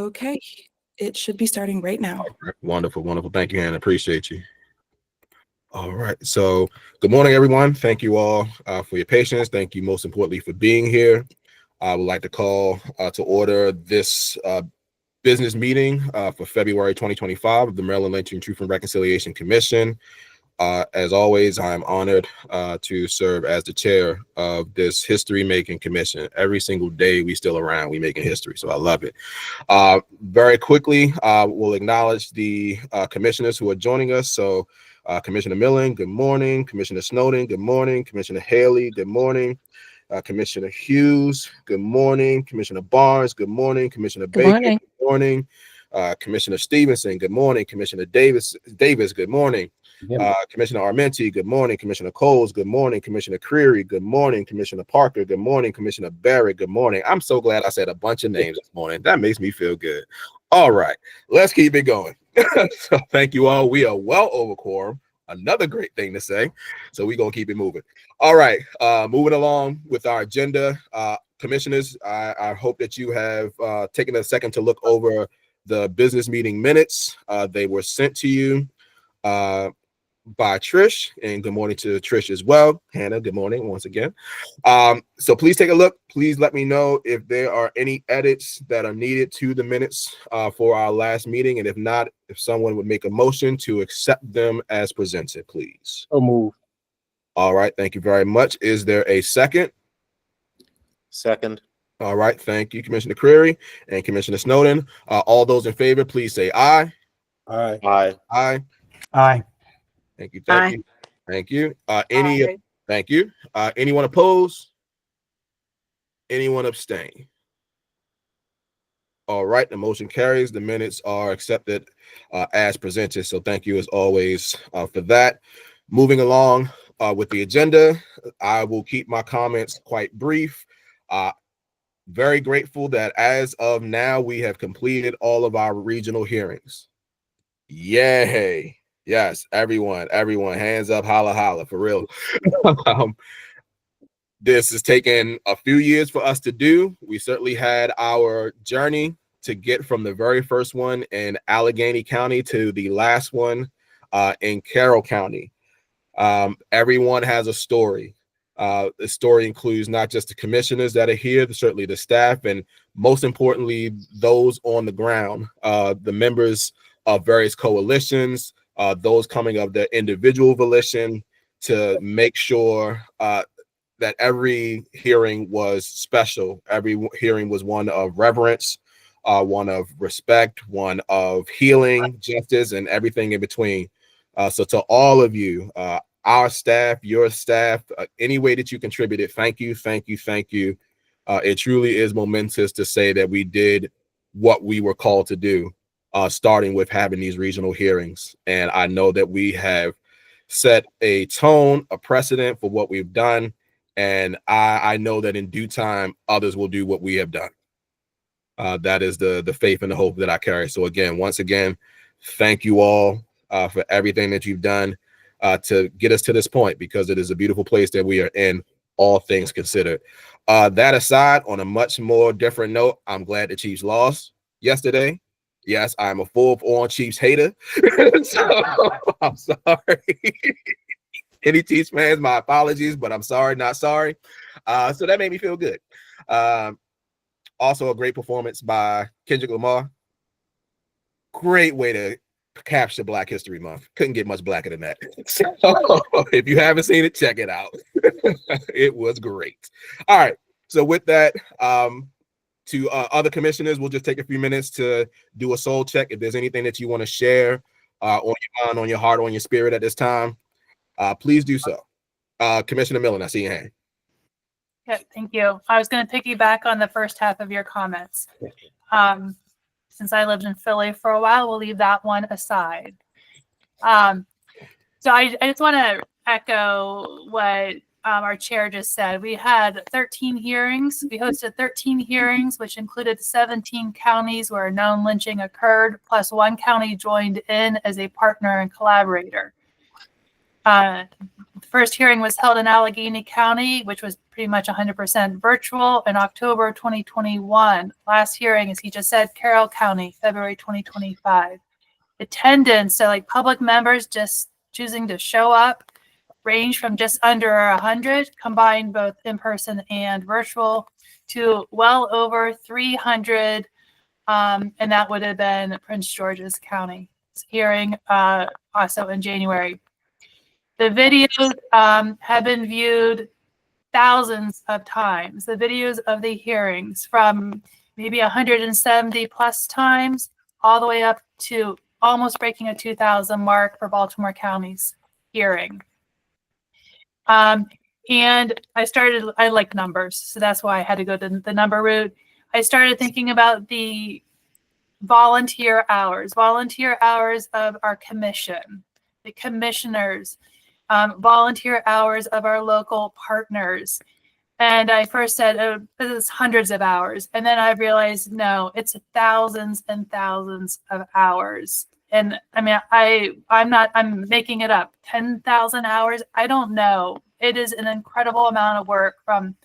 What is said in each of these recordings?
Okay, it should be starting right now. Right. Wonderful, wonderful. Thank you, Hannah. Appreciate you. All right. So good morning, everyone. Thank you all for your patience. Thank you, most importantly, for being here. I would like to call to order this business meeting for February 2025 of the Maryland Lynching Truth and Reconciliation Commission. As always, I'm honored to serve as the chair of this history-making commission. Every single day we still around, we making history, so I love it. Very quickly, we'll acknowledge the commissioners who are joining us. So Commissioner Millen, good morning. Commissioner Snowden, good morning. Commissioner Haley, good morning. Commissioner Hughes, good morning. Commissioner Barnes, good morning. Commissioner Baker, good morning. Commissioner Stevenson, good morning. Commissioner Davis, good morning. Commissioner Armenti, good morning. Commissioner Coles, good morning. Commissioner Creary, good morning. Commissioner Parker, good morning. Commissioner Barrett, good morning. I'm so glad I said a bunch of names this morning. That makes me feel good. All right, let's keep it going. So thank you all. We are well over quorum. Another great thing to say. So we're going to keep it moving. All right, moving along with our agenda. Commissioners, I hope that you have taken a second to look over the business meeting minutes. They were sent to you by Trish, and good morning to Trish as well. Hannah, good morning once again. So please take a look. Please let me know if there are any edits that are needed to the minutes for our last meeting, and if not, if someone would make a motion to accept them as presented, please. So move. All right, thank you very much. Is there a second? Second. All right, thank you, Commissioner Creary and Commissioner Snowden. All those in favor, please say aye. Aye. Aye. Aye. Aye. Thank you. Thank you. Thank you. Thank you. Anyone oppose? Anyone abstain? All right, the motion carries. The minutes are accepted as presented. So thank you as always for that. Moving along with the agenda, I will keep my comments quite brief. Very grateful that as of now, we have completed all of our regional hearings. Yay. Yes, everyone, hands up, holla, holla, for real. This has taken a few years for us to do. We certainly had our journey to get from the very first one in Allegheny County to the last one in Carroll County. Everyone has a story. The story includes not just the commissioners that are here, certainly the staff, and most importantly, those on the ground, the members of various coalitions, those coming of their individual volition to make sure that every hearing was special. Every hearing was one of reverence, one of respect, one of healing, justice, and everything in between. So to all of you, our staff, your staff, any way that you contributed, thank you, thank you, thank you. It truly is momentous to say that we did what we were called to do, starting with having these regional hearings. And I know that we have set a tone, a precedent for what we've done. And I know that in due time, others will do what we have done. That is the faith and the hope that I carry. So again, once again, thank you all for everything that you've done to get us to this point, because it is a beautiful place that we are in, all things considered. That aside, on a much more different note, I'm glad the Chiefs lost yesterday. Yes, I'm a full-on Chiefs hater. So I'm sorry. Any Chiefs fans, my apologies, but I'm sorry, not sorry. So that made me feel good. Also, a great performance by Kendrick Lamar. Great way to capture Black History Month. Couldn't get much blacker than that. So if you haven't seen it, check it out. It was great. All right. So with that, to other commissioners, we'll just take a few minutes to do a soul check. If there's anything that you want to share on your mind, on your heart, on your spirit at this time, please do so. Commissioner Millen, I see your hand. Yeah, thank you. I was going to piggyback on the first half of your comments. Since I lived in Philly for a while, we'll leave that one aside. So I just want to echo what our chair just said. We had 13 hearings. We hosted 13 hearings, which included 17 counties where a known lynching occurred, plus one county joined in as a partner and collaborator. The first hearing was held in Allegheny County, which was pretty much 100% virtual in October 2021. Last hearing, as he just said, Carroll County, February 2025. Attendance, so like public members just choosing to show up, range from just under 100, combined both in person and virtual, to well over 300, and that would have been Prince George's County hearing also in January. The videos have been viewed thousands of times. The videos of the hearings from maybe 170 plus times all the way up to almost breaking a 2,000 mark for Baltimore County's hearing. And I like numbers, so that's why I had to go to the number route. I started thinking about the volunteer hours of our commission, the commissioners, volunteer hours of our local partners. And I first said, oh, it's hundreds of hours. And then I realized, no, it's thousands and thousands of hours. And I mean, I'm making it up, 10,000 hours. I don't know. It is an incredible amount of work, from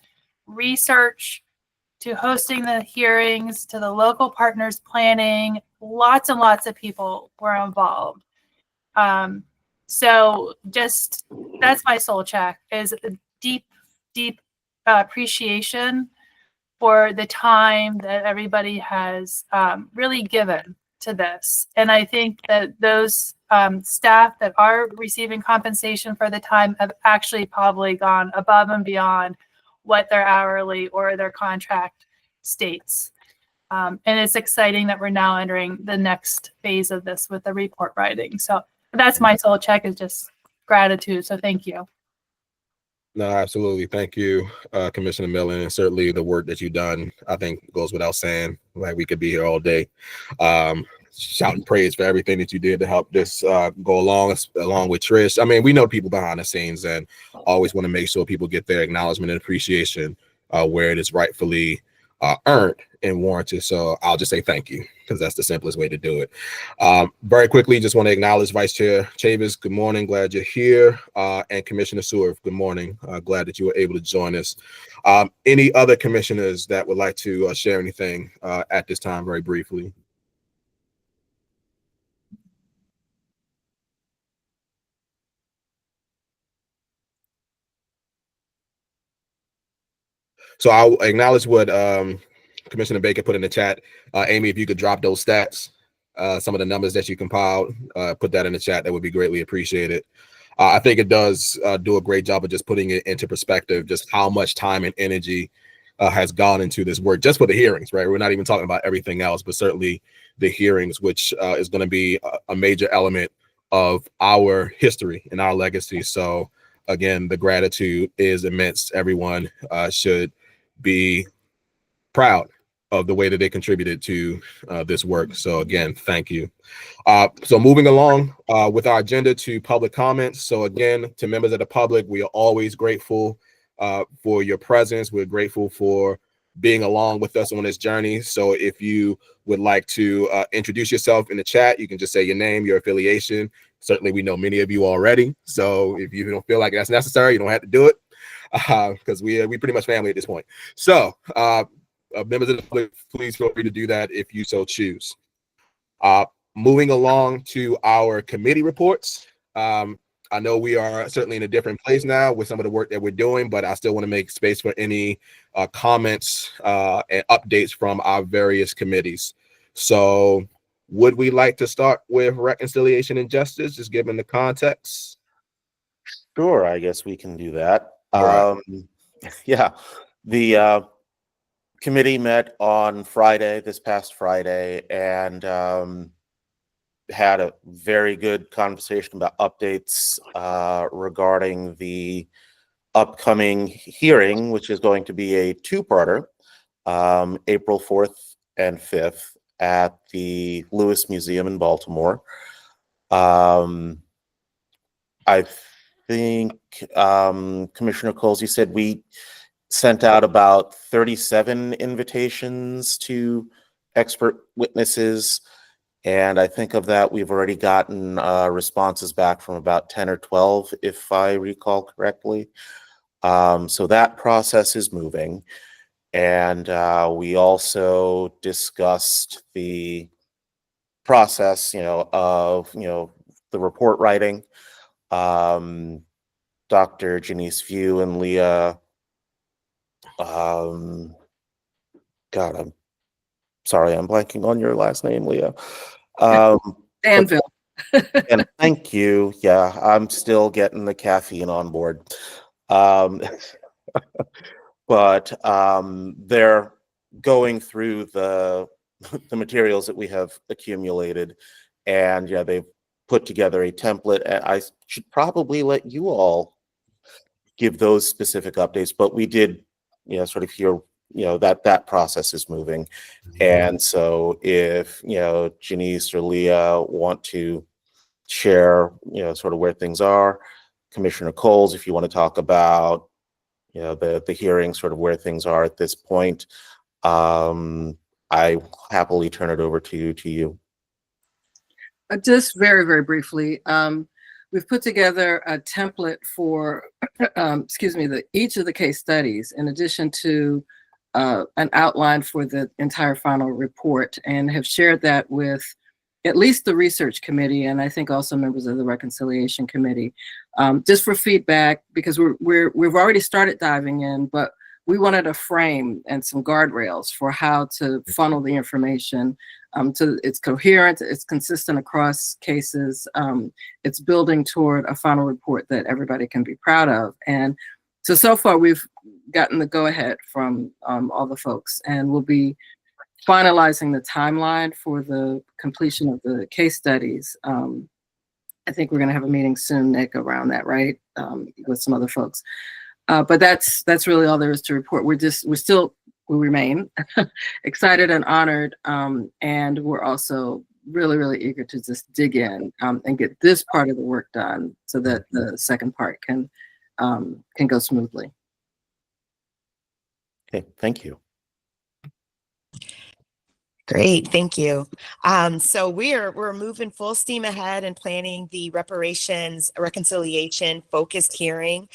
research to hosting the hearings to the local partners planning. Lots and lots of people were involved. So just, that's my soul check, is a deep, deep appreciation for the time that everybody has really given to this. And I think that those staff that are receiving compensation for the time have actually probably gone above and beyond what their hourly or their contract states. And it's exciting that we're now entering the next phase of this with the report writing. So that's my soul check, is just gratitude. So thank you. No, absolutely. Thank you, Commissioner Millen, and certainly the work that you've done, I think, goes without saying. Like, we could be here all day, shouting praise for everything that you did to help this go along with Trish. I mean, we know people behind the scenes, and always want to make sure people get their acknowledgement and appreciation where it is rightfully earned and warranted. So I'll just say thank you, because that's the simplest way to do it. Very quickly, just want to acknowledge Vice Chair Chavis. Good morning. Glad you're here. And Commissioner Seward, good morning. Glad that you were able to join us. Any other commissioners that would like to share anything at this time, very briefly? So I'll acknowledge what Commissioner Baker put in the chat. Amy, if you could drop those stats, some of the numbers that you compiled, put that in the chat, that would be greatly appreciated. I think it does do a great job of just putting it into perspective, just how much time and energy has gone into this work, just for the hearings, right? We're not even talking about everything else, but certainly the hearings, which is going to be a major element of our history and our legacy. So again, the gratitude is immense. Everyone should be proud of the way that they contributed to this work. So again, thank you. So moving along with our agenda to public comments. So again, to members of the public, we are always grateful for your presence. We're grateful for being along with us on this journey. So if you would like to introduce yourself in the chat, you can just say your name, your affiliation. Certainly, we know many of you already. So if you don't feel like that's necessary, you don't have to do it, because we pretty much family at this point. So members of the public, please feel free to do that if you so choose. Moving along to our committee reports. I know we are certainly in a different place now with some of the work that we're doing, but I still want to make space for any comments and updates from our various committees. So would we like to start with Reconciliation and Justice, just given the context? Sure, I guess we can do that. All right. Yeah, the committee met on Friday, this past Friday, and had a very good conversation about updates regarding the upcoming hearing, which is going to be a two-parter, April 4th and 5th at the Lewis Museum in Baltimore. I think, Commissioner Coles, you said we sent out about 37 invitations to expert witnesses, And I think of that, we've already gotten responses back from about 10 or 12, if I recall correctly. So that process is moving. And we also discussed the process, of, the report writing. Dr. Janice View and Leah, God, I'm sorry, I'm blanking on your last name, Leah. Danville. And thank you. Yeah, I'm still getting the caffeine on board. Um, but they're going through the materials that we have accumulated, and yeah, they've put together a template. And I should probably let you all give those specific updates, but we did, sort of hear, that process is moving. And so if, Janice or Leah want to share, sort of where things are, Commissioner Coles, if you want to talk about, the hearing, sort of where things are at this point, I happily turn it over to you. Just very, very briefly, we've put together a template for, each of the case studies, in addition to an outline for the entire final report, and have shared that with at least the research committee, and I think also members of the reconciliation committee, just for feedback, because we've already started diving in, but we wanted a frame and some guardrails for how to funnel the information. So it's coherent, it's consistent across cases, it's building toward a final report that everybody can be proud of. And so far we've gotten the go-ahead from all the folks, and we'll be finalizing the timeline for the completion of the case studies. I think we're going to have a meeting soon, Nick, around that, right? With some other folks. But that's really all there is to report. We remain excited and honored, and we're also really, really eager to just dig in and get this part of the work done so that the second part can go smoothly. Okay, thank you. Great, thank you. So we're moving full steam ahead and planning the reparations reconciliation focused hearing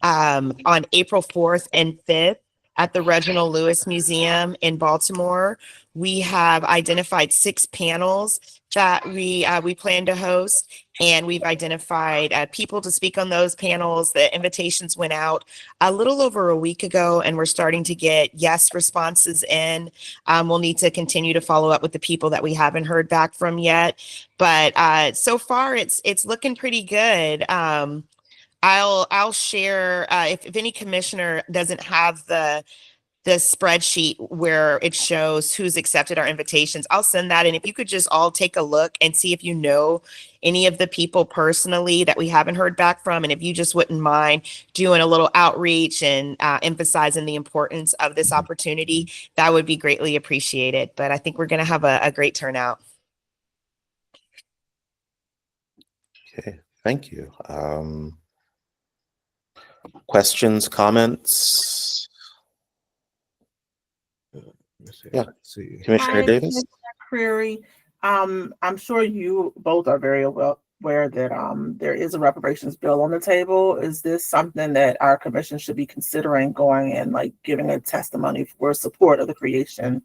on April 4th and 5th at the Reginald Lewis Museum in Baltimore. We have identified 6 panels that we plan to host, and we've identified people to speak on those panels. The invitations went out a little over a week ago, and we're starting to get yes responses in. We'll need to continue to follow up with the people that we haven't heard back from yet, but so far it's looking pretty good. I'll share if any commissioner doesn't have the spreadsheet where it shows who's accepted our invitations, I'll send that. And if you could just all take a look and see if you know any of the people personally that we haven't heard back from, and if you just wouldn't mind doing a little outreach and emphasizing the importance of this opportunity, that would be greatly appreciated. But I think we're going to have a great turnout. Okay, thank you. Questions, comments? Yeah, Commissioner Hi, Davis. Commissioner Creary. I'm sure you both are very well aware that there is a reparations bill on the table. Is this something that our commission should be considering going and like giving a testimony for support of the creation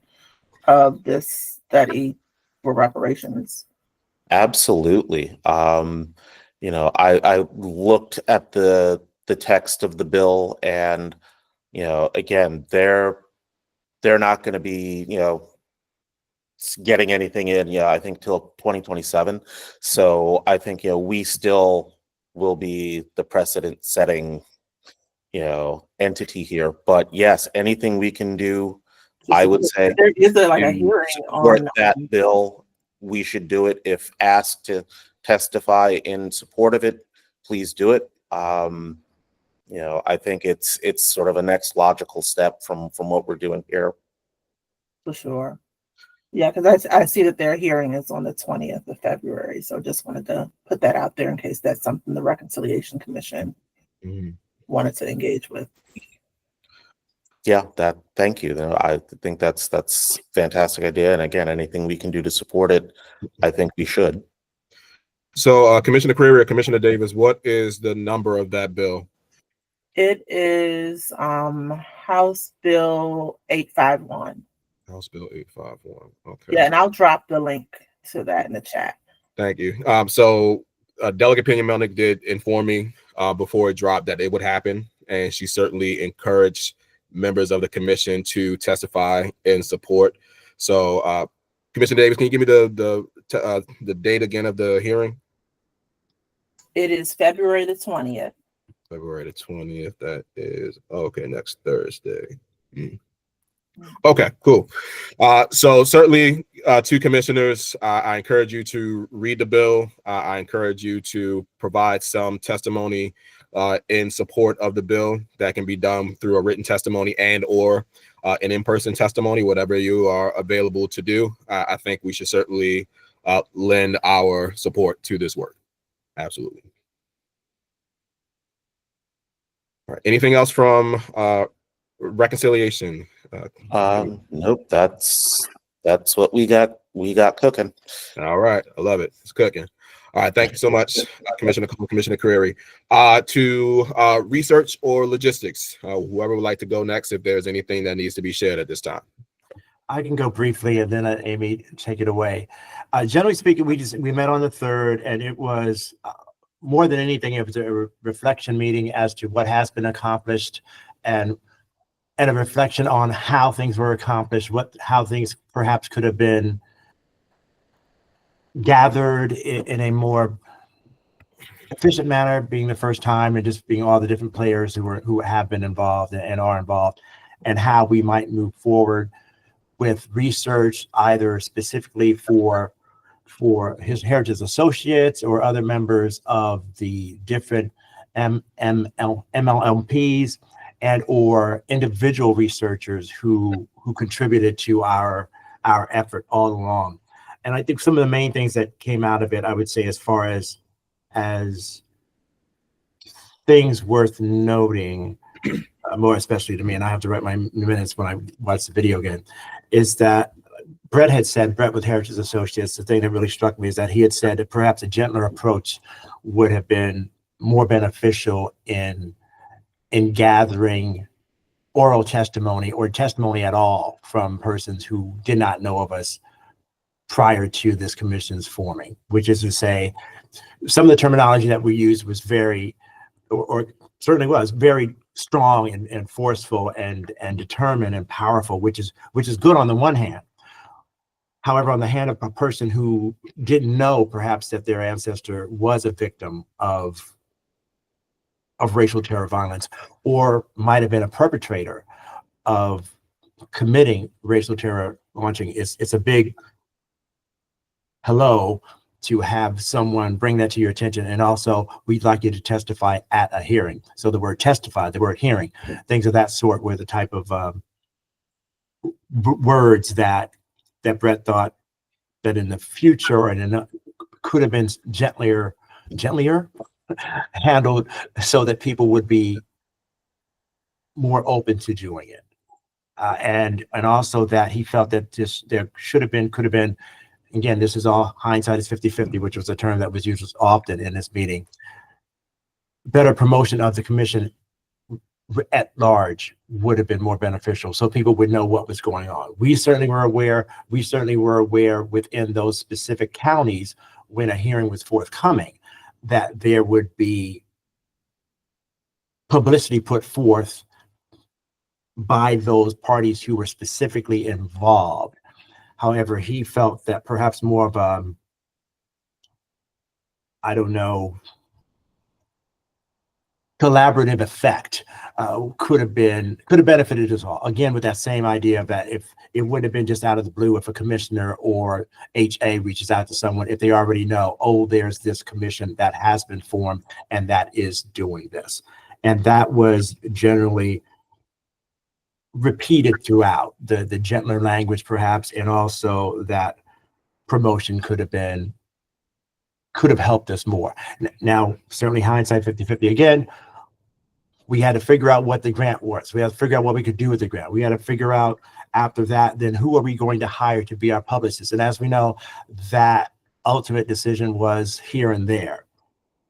of this study for reparations? Absolutely. I looked at the text of the bill, and again, they're not going to be getting anything in, I think till 2027. So I think we still will be the precedent setting entity here. But yes, anything we can do, I would say there is like a to hearing support on that bill, we should do it. If asked to testify in support of it, please do it. I think it's sort of a next logical step from what we're doing here. for sure. Yeah, because I see that their hearing is on the 20th of February. So just wanted to put that out there in case that's something the Reconciliation Commission wanted to engage with. Yeah, thank you. I think that's fantastic idea. And again, anything we can do to support it, I think we should. So Commissioner Creary or Commissioner Davis, what is the number of that bill? It is House Bill 851. House Bill 851. Okay. Yeah, and I'll drop the link to that in the chat. Thank you. So Delegate Pena Melnick did inform me before it dropped that it would happen, and she certainly encouraged members of the commission to testify in support. So Commissioner Davis, can you give me the date again of the hearing? It is February the 20th. February the 20th. That is okay, next Thursday. Okay, cool. So certainly to commissioners, I encourage you to read the bill. I encourage you to provide some testimony in support of the bill. That can be done through a written testimony and or an in-person testimony, whatever you are available to do. I think we should certainly lend our support to this work. Absolutely. All right. Anything else from reconciliation? Nope, that's what we got cooking. All right, I love it. It's cooking. All right, thank you so much, Commissioner Creary. To research or logistics, whoever would like to go next, if there's anything that needs to be shared at this time. I can go briefly, and then Amy, take it away. Generally speaking, we met on the 3rd, and it was more than anything, it was a reflection meeting as to what has been accomplished, and a reflection on how things were accomplished, how things perhaps could have been gathered in a more efficient manner, being the first time, and just being all the different players who have been involved and are involved, and how we might move forward with research, either specifically for his Heritage Associates or other members of the different MLMPs, and or individual researchers who contributed to our effort all along. And I think some of the main things that came out of it, I would say, as far as things worth noting, more especially to me, and I have to write my minutes when I watch the video again, is that Brett with Heritage Associates, the thing that really struck me is that he had said that perhaps a gentler approach would have been more beneficial in gathering oral testimony or testimony at all from persons who did not know of us prior to this commission's forming, which is to say, some of the terminology that we used was very, or certainly was very strong and forceful and determined and powerful, which is good on the one hand. However, on the hand of a person who didn't know perhaps that their ancestor was a victim of racial terror violence, or might have been a perpetrator of committing racial terror launching, it's a big hello to have someone bring that to your attention. And also, we'd like you to testify at a hearing. So the word testify, the word hearing, things of that sort were the type of words that Brett thought that in the future and could have been gentler handled, so that people would be more open to doing it. And also that he felt that there could have been, again, this is all hindsight is 50-50, which was a term that was used often in this meeting, better promotion of the commission at large would have been more beneficial, so people would know what was going on. We certainly were aware within those specific counties when a hearing was forthcoming that there would be publicity put forth by those parties who were specifically involved. However, he felt that perhaps more of a, I don't know, collaborative effect could have benefited us all. Again, with that same idea of that if it wouldn't have been just out of the blue if a commissioner or HA reaches out to someone, if they already know, oh, there's this commission that has been formed and that is doing this. And that was generally repeated throughout the gentler language, perhaps, and also that promotion could have helped us more. Now, certainly hindsight 50-50 again, We had to figure out what the grant was. We had to figure out what we could do with the grant. We had to figure out after that, then who are we going to hire to be our publicist? And as we know, that ultimate decision was here and there.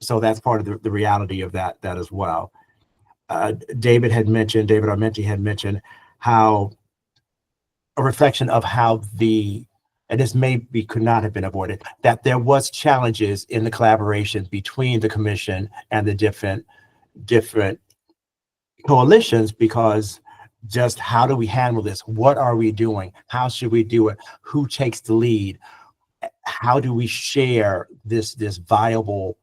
So that's part of the reality of that as well. David Armenti had mentioned how a reflection of how and this maybe could not have been avoided, that there was challenges in the collaboration between the commission and the different coalitions, because just how do we handle this? What are we doing? How should we do it? Who takes the lead? How do we share this viable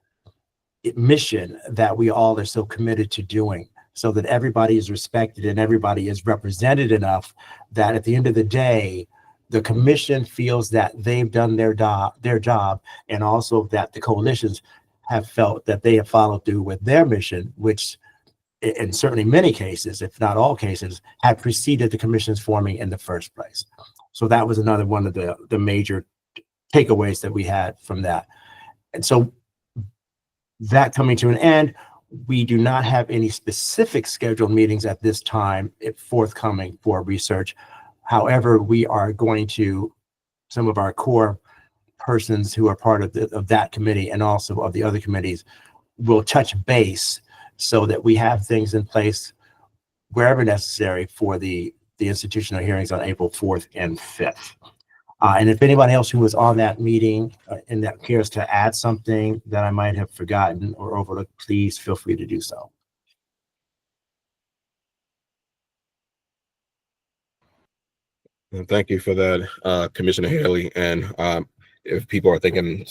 mission that we all are so committed to doing, so that everybody is respected and everybody is represented enough that at the end of the day, the commission feels that they've done their job, and also that the coalitions have felt that they have followed through with their mission, which in certainly many cases, if not all cases, had preceded the commission's forming in the first place. So that was another one of the major takeaways that we had from that. And so that coming to an end, we do not have any specific scheduled meetings at this time forthcoming for research. However, we are going to, some of our core persons who are part of that committee and also of the other committees will touch base so that we have things in place wherever necessary for the institutional hearings on April 4th and 5th. And if anybody else who was on that meeting and that cares to add something that I might have forgotten or overlooked, please feel free to do so. And thank you for that, Commissioner Haley. And if people are thinking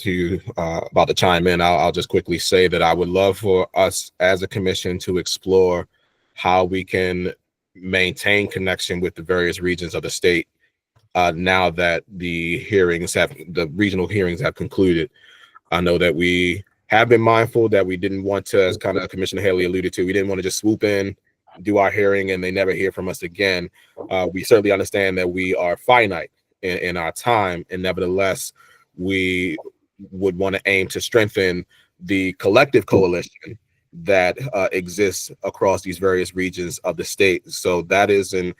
about to chime in, I'll just quickly say that I would love for us as a commission to explore how we can maintain connection with the various regions of the state now that the regional hearings have concluded. I know that we have been mindful that we didn't want to, as kind of Commissioner Haley alluded to, we didn't want to just swoop in, do our hearing, and they never hear from us again. We certainly understand that we are finite in our time, and nevertheless, we would want to aim to strengthen the collective coalition that exists across these various regions of the state. So that is an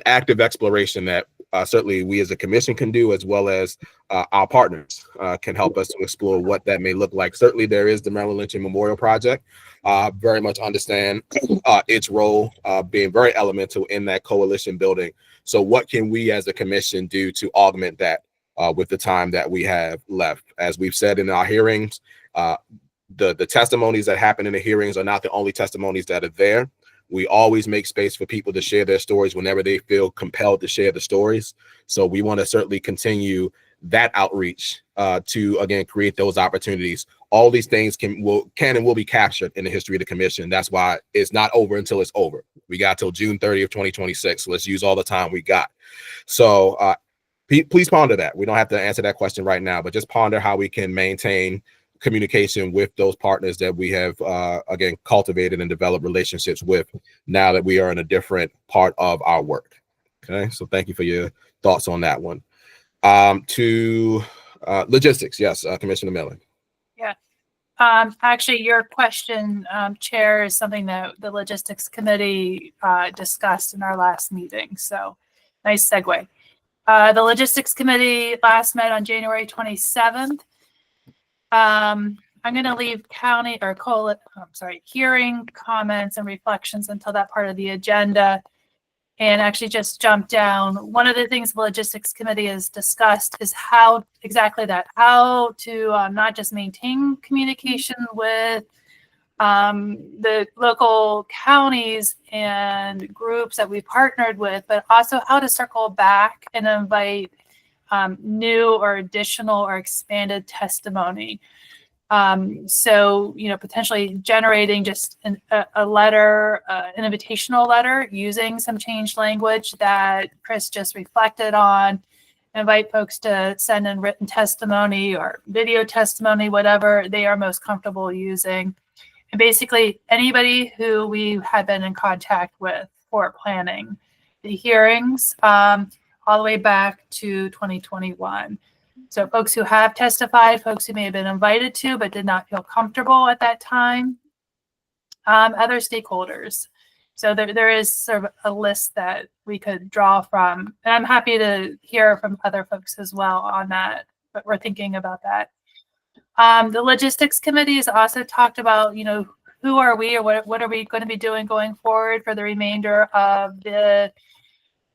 active exploration that certainly we as a commission can do, as well as our partners can help us to explore what that may look like. Certainly there is the Marilyn Lynching Memorial Project. Very much understand its role being very elemental in that coalition building. So what can we as a commission do to augment that with the time that we have left? As we've said in our hearings, the testimonies that happen in the hearings are not the only testimonies that are there. We always make space for people to share their stories whenever they feel compelled to share the stories. So we want to certainly continue that outreach to, again, create those opportunities. All these things can and will be captured in the history of the commission. That's why it's not over until it's over. We got till June 30th, 2026. So let's use all the time we got. So please ponder that. We don't have to answer that question right now, but just ponder how we can maintain communication with those partners that we have, again, cultivated and developed relationships with now that we are in a different part of our work. Okay, so thank you for your thoughts on that one. To logistics, yes, Commissioner Miller. Yeah. Actually, your question, Chair, is something that the Logistics Committee discussed in our last meeting. So nice segue. The Logistics Committee last met on January 27th. I'm going to leave hearing comments and reflections until that part of the agenda, and actually just jump down. One of the things the Logistics Committee has discussed is how to not just maintain communication with the local counties and groups that we partnered with, but also how to circle back and invite new or additional or expanded testimony. So, potentially generating just a letter, an invitational letter using some changed language that Chris just reflected on, invite folks to send in written testimony or video testimony, whatever they are most comfortable using. And basically anybody who we had been in contact with for planning the hearings, all the way back to 2021. So folks who have testified, folks who may have been invited to but did not feel comfortable at that time, other stakeholders. So there is sort of a list that we could draw from, and I'm happy to hear from other folks as well on that, but we're thinking about that. The logistics committee has also talked about, who are we, or what are we going to be doing going forward for the remainder of the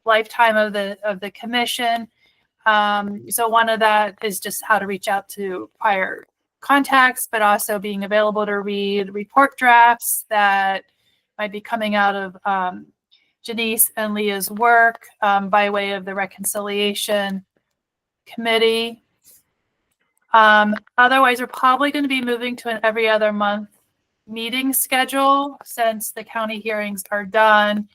lifetime of the commission. So one of that is just how to reach out to prior contacts, but also being available to read report drafts that might be coming out of Janice and Leah's work by way of the reconciliation committee. Otherwise, we're probably going to be moving to an every other month meeting schedule since the county hearings are done.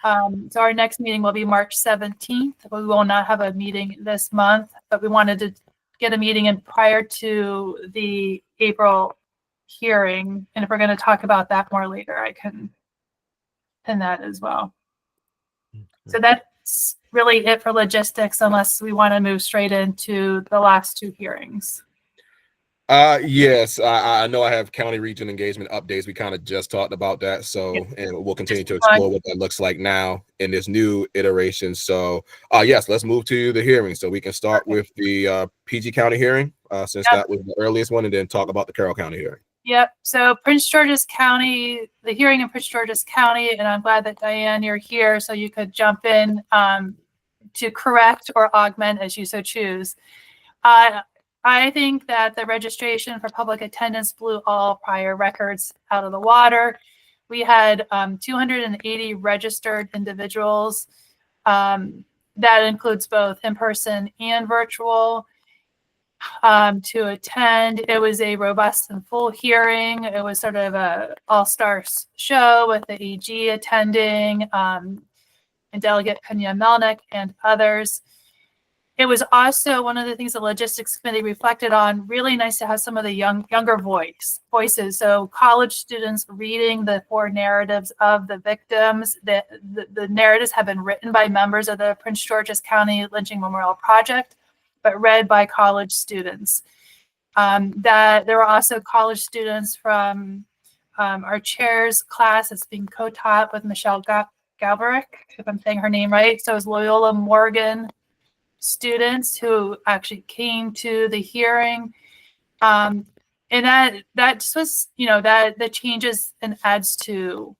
So our next meeting will be March 17th. We will not have a meeting this month, but we wanted to get a meeting in prior to the April hearing. And if we're going to talk about that more later, I can pin that as well. So that's really it for logistics, unless we want to move straight into the last two hearings. Yes, I know I have county region engagement updates. We kind of just talked about that. So, and we'll continue to explore what that looks like now in this new iteration. So, yes, let's move to the hearing. So we can start with the PG County hearing, since that was the earliest one, and then talk about the Carroll County hearing. Yep. So Prince George's County, the hearing in Prince George's County, and I'm glad that Diane, you're here so you could jump in to correct or augment as you so choose. I think that the registration for public attendance blew all prior records out of the water. We had 280 registered individuals. That includes both in-person and virtual to attend. It was a robust and full hearing. It was sort of a all-star show with the AG attending and Delegate Kenya Melnick and others. It was also one of the things the logistics committee reflected on. Really nice to have some of the younger voices. So college students reading the 4 narratives of the victims. The narratives have been written by members of the Prince George's County Lynching Memorial Project, but read by college students. That there were also college students from our chair's class that's being co-taught with Michelle Galverick, if I'm saying her name right. So it was Loyola Morgan students who actually came to the hearing. And that just was, that changes and adds to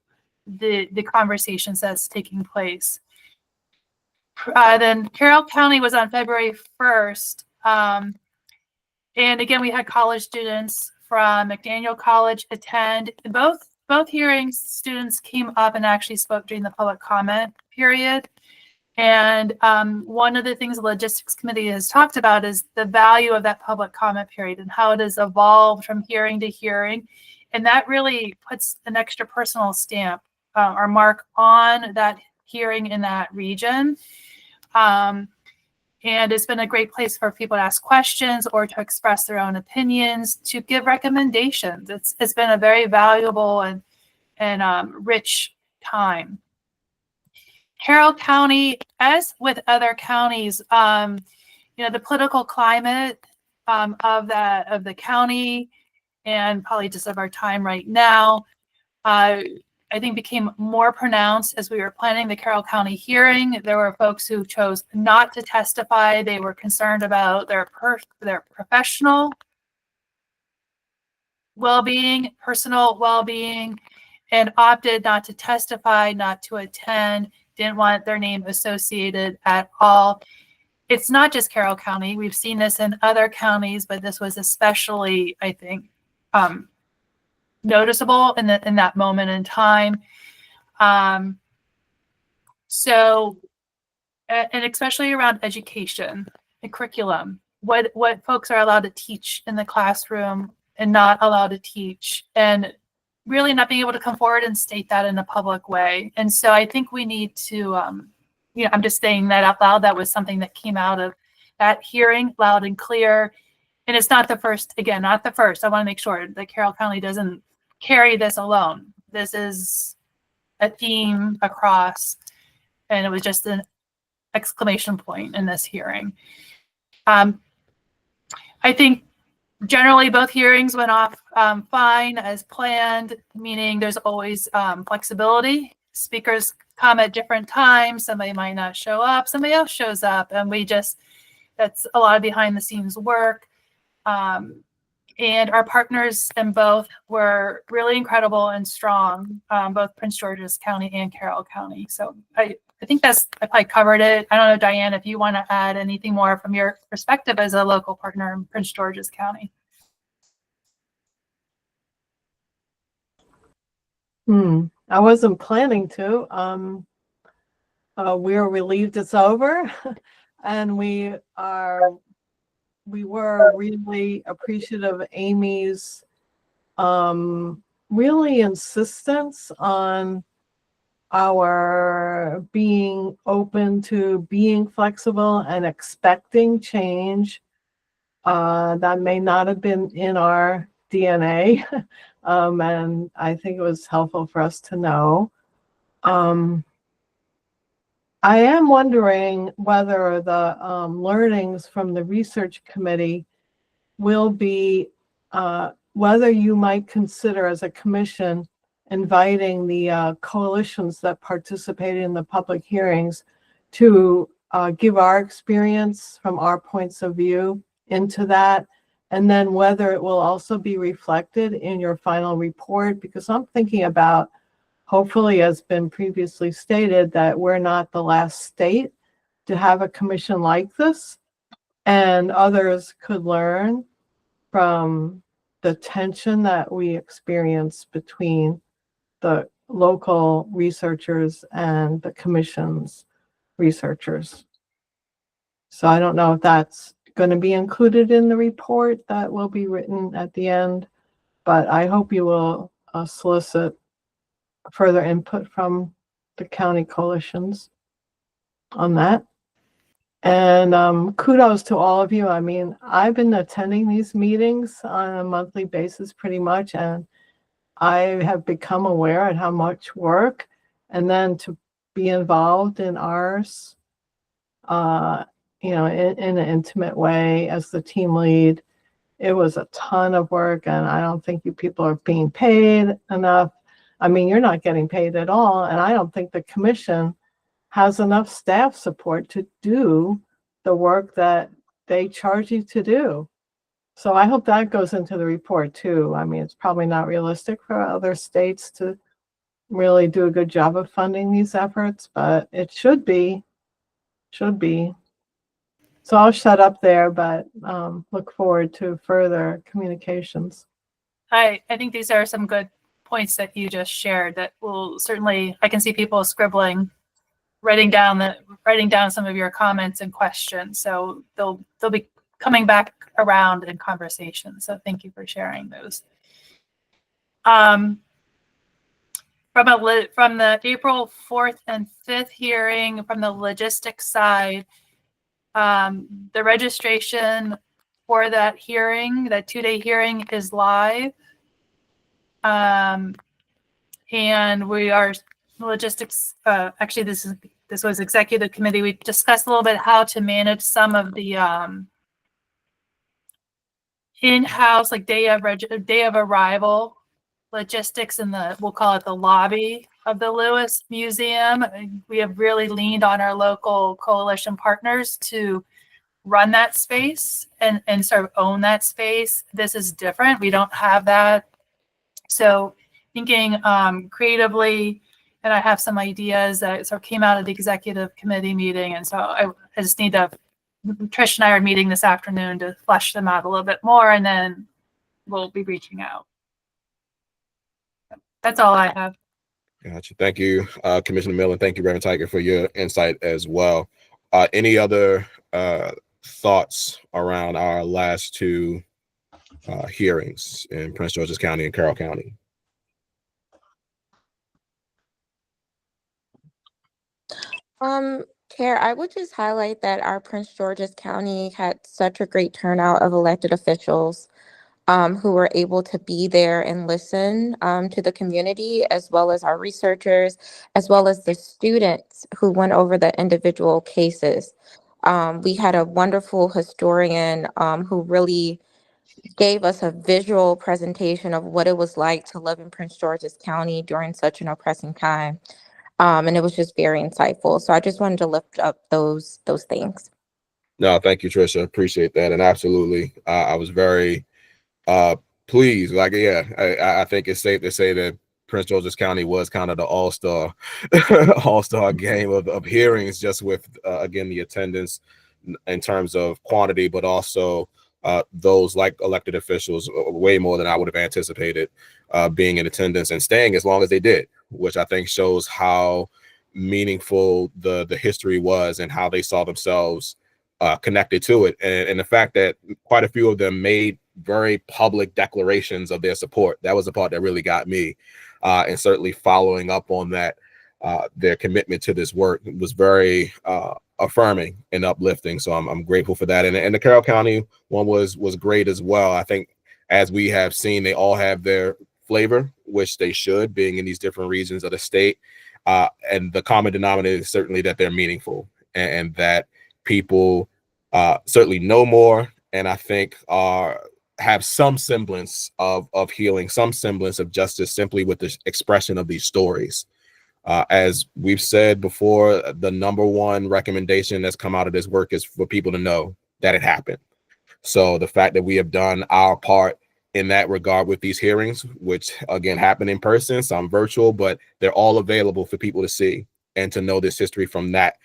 the conversations that's taking place. Then Carroll County was on February 1st. And again, we had college students from McDaniel College attend. Both hearings, students came up and actually spoke during the public comment period. And one of the things the logistics committee has talked about is the value of that public comment period and how it has evolved from hearing to hearing. And that really puts an extra personal stamp or mark on that hearing in that region. And it's been a great place for people to ask questions or to express their own opinions, to give recommendations. It's been a very valuable and rich time. Carroll County, as with other counties, the political climate of the county and probably just of our time right now, I think became more pronounced as we were planning the Carroll County hearing. There were folks who chose not to testify. They were concerned about their professional well-being, personal well-being, and opted not to testify, not to attend, didn't want their name associated at all. It's not just Carroll County. We've seen this in other counties, but this was especially, I think, noticeable in that moment in time. So, and especially around education and curriculum, what folks are allowed to teach in the classroom and not allowed to teach, and really not being able to come forward and state that in a public way. And so I think we need to, I'm just saying that out loud. That was something that came out of that hearing, loud and clear. And it's not the first, again, not the first. I want to make sure that Carroll County doesn't carry this alone. This is a theme across, and it was just an exclamation point in this hearing. I think Generally, both hearings went off fine as planned, meaning there's always flexibility. Speakers come at different times. Somebody might not show up. Somebody else shows up. And that's a lot of behind the scenes work. And our partners in both were really incredible and strong, both Prince George's County and Carroll County. So I think I probably covered it. I don't know, Diane, if you want to add anything more from your perspective as a local partner in Prince George's County. I wasn't planning to. We are relieved it's over, and we were really appreciative of Amy's really insistence on our being open to being flexible and expecting change that may not have been in our DNA. And I think it was helpful for us to know. I am wondering whether the learnings from the research committee will be, whether you might consider as a commission inviting the coalitions that participated in the public hearings to give our experience from our points of view into that, and then whether it will also be reflected in your final report, because I'm thinking about, hopefully, as been previously stated, that we're not the last state to have a commission like this, and others could learn from the tension that we experience between the local researchers and the commission's researchers. So I don't know if that's going to be included in the report that will be written at the end, but I hope you will solicit further input from the county coalitions on that. And kudos to all of you. I mean, I've been attending these meetings on a monthly basis pretty much, and I have become aware of how much work, and then to be involved in ours, in an intimate way as the team lead. It was a ton of work, and I don't think you people are being paid enough. I mean, you're not getting paid at all, and I don't think the commission has enough staff support to do the work that they charge you to do. So I hope that goes into the report too. I mean, it's probably not realistic for other states to really do a good job of funding these efforts, but it should be. So I'll shut up there, but look forward to further communications. I think these are some good points that you just shared that will certainly, I can see people scribbling, writing down some of your comments and questions. So they'll be coming back around in conversation. So thank you for sharing those. From the April 4th and 5th hearing, from the logistics side, the registration for that hearing, that 2-day hearing, is live. And we are logistics. Actually, this was executive committee. We discussed a little bit how to manage some of the in-house, like day of arrival logistics in we'll call it the lobby of the Lewis Museum. We have really leaned on our local coalition partners to run that space and sort of own that space. This is different. We don't have that. So thinking creatively, and I have some ideas that sort of came out of the executive committee meeting. And so I just need to, Trish and I are meeting this afternoon to flesh them out a little bit more, and then we'll be reaching out. That's all I have. Gotcha. Thank you, Commissioner Millen. Thank you, Reverend Tiger, for your insight as well. Any other thoughts around our last two hearings in Prince George's County and Carroll County? Chair, I would just highlight that our Prince George's County had such a great turnout of elected officials who were able to be there and listen to the community, as well as our researchers, as well as the students who went over the individual cases. We had a wonderful historian who really gave us a visual presentation of what it was like to live in Prince George's County during such an oppressing time. And it was just very insightful. So I just wanted to lift up those things. No, thank you, Trisha. Appreciate that. And absolutely, I was very pleased. Like, yeah, I think it's safe to say that Prince George's County was kind of the all-star all-star game of hearings, just with again the attendance in terms of quantity, but also those like elected officials, way more than I would have anticipated being in attendance and staying as long as they did, which I think shows how meaningful the history was and how they saw themselves connected to it, and the fact that quite a few of them made very public declarations of their support. That was the part that really got me, and certainly following up on that, their commitment to this work was very affirming and uplifting. So I'm grateful for that, and the Carroll County one was great as well. I think, as we have seen, they all have their flavor, which they should, being in these different regions of the state, and the common denominator is certainly that they're meaningful, and that people certainly know more, and I think have some semblance of healing, some semblance of justice, simply with the expression of these stories. As we've said before, the number one recommendation that's come out of this work is for people to know that it happened. So the fact that we have done our part in that regard with these hearings, which again happen in person, some virtual, but they're all available for people to see and to know this history from that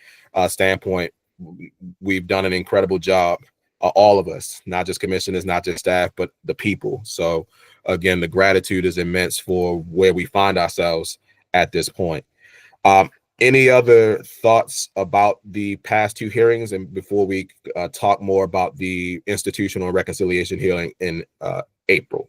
standpoint. We've done an incredible job, all of us, not just commissioners, not just staff, but the people. So again, the gratitude is immense for where we find ourselves at this point. Any other thoughts about the past two hearings, and before we talk more about the institutional reconciliation hearing in April?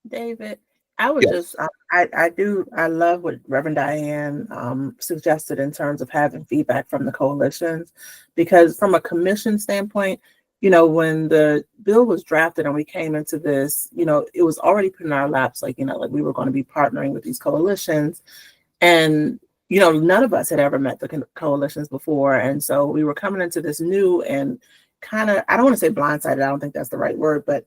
David, I would Yes. just, I love what Reverend Diane suggested in terms of having feedback from the coalitions, because from a commission standpoint, when the bill was drafted and we came into this, it was already put in our laps, like we were going to be partnering with these coalitions. And, none of us had ever met the coalitions before. And so we were coming into this new and kind of, I don't want to say blindsided, I don't think that's the right word, but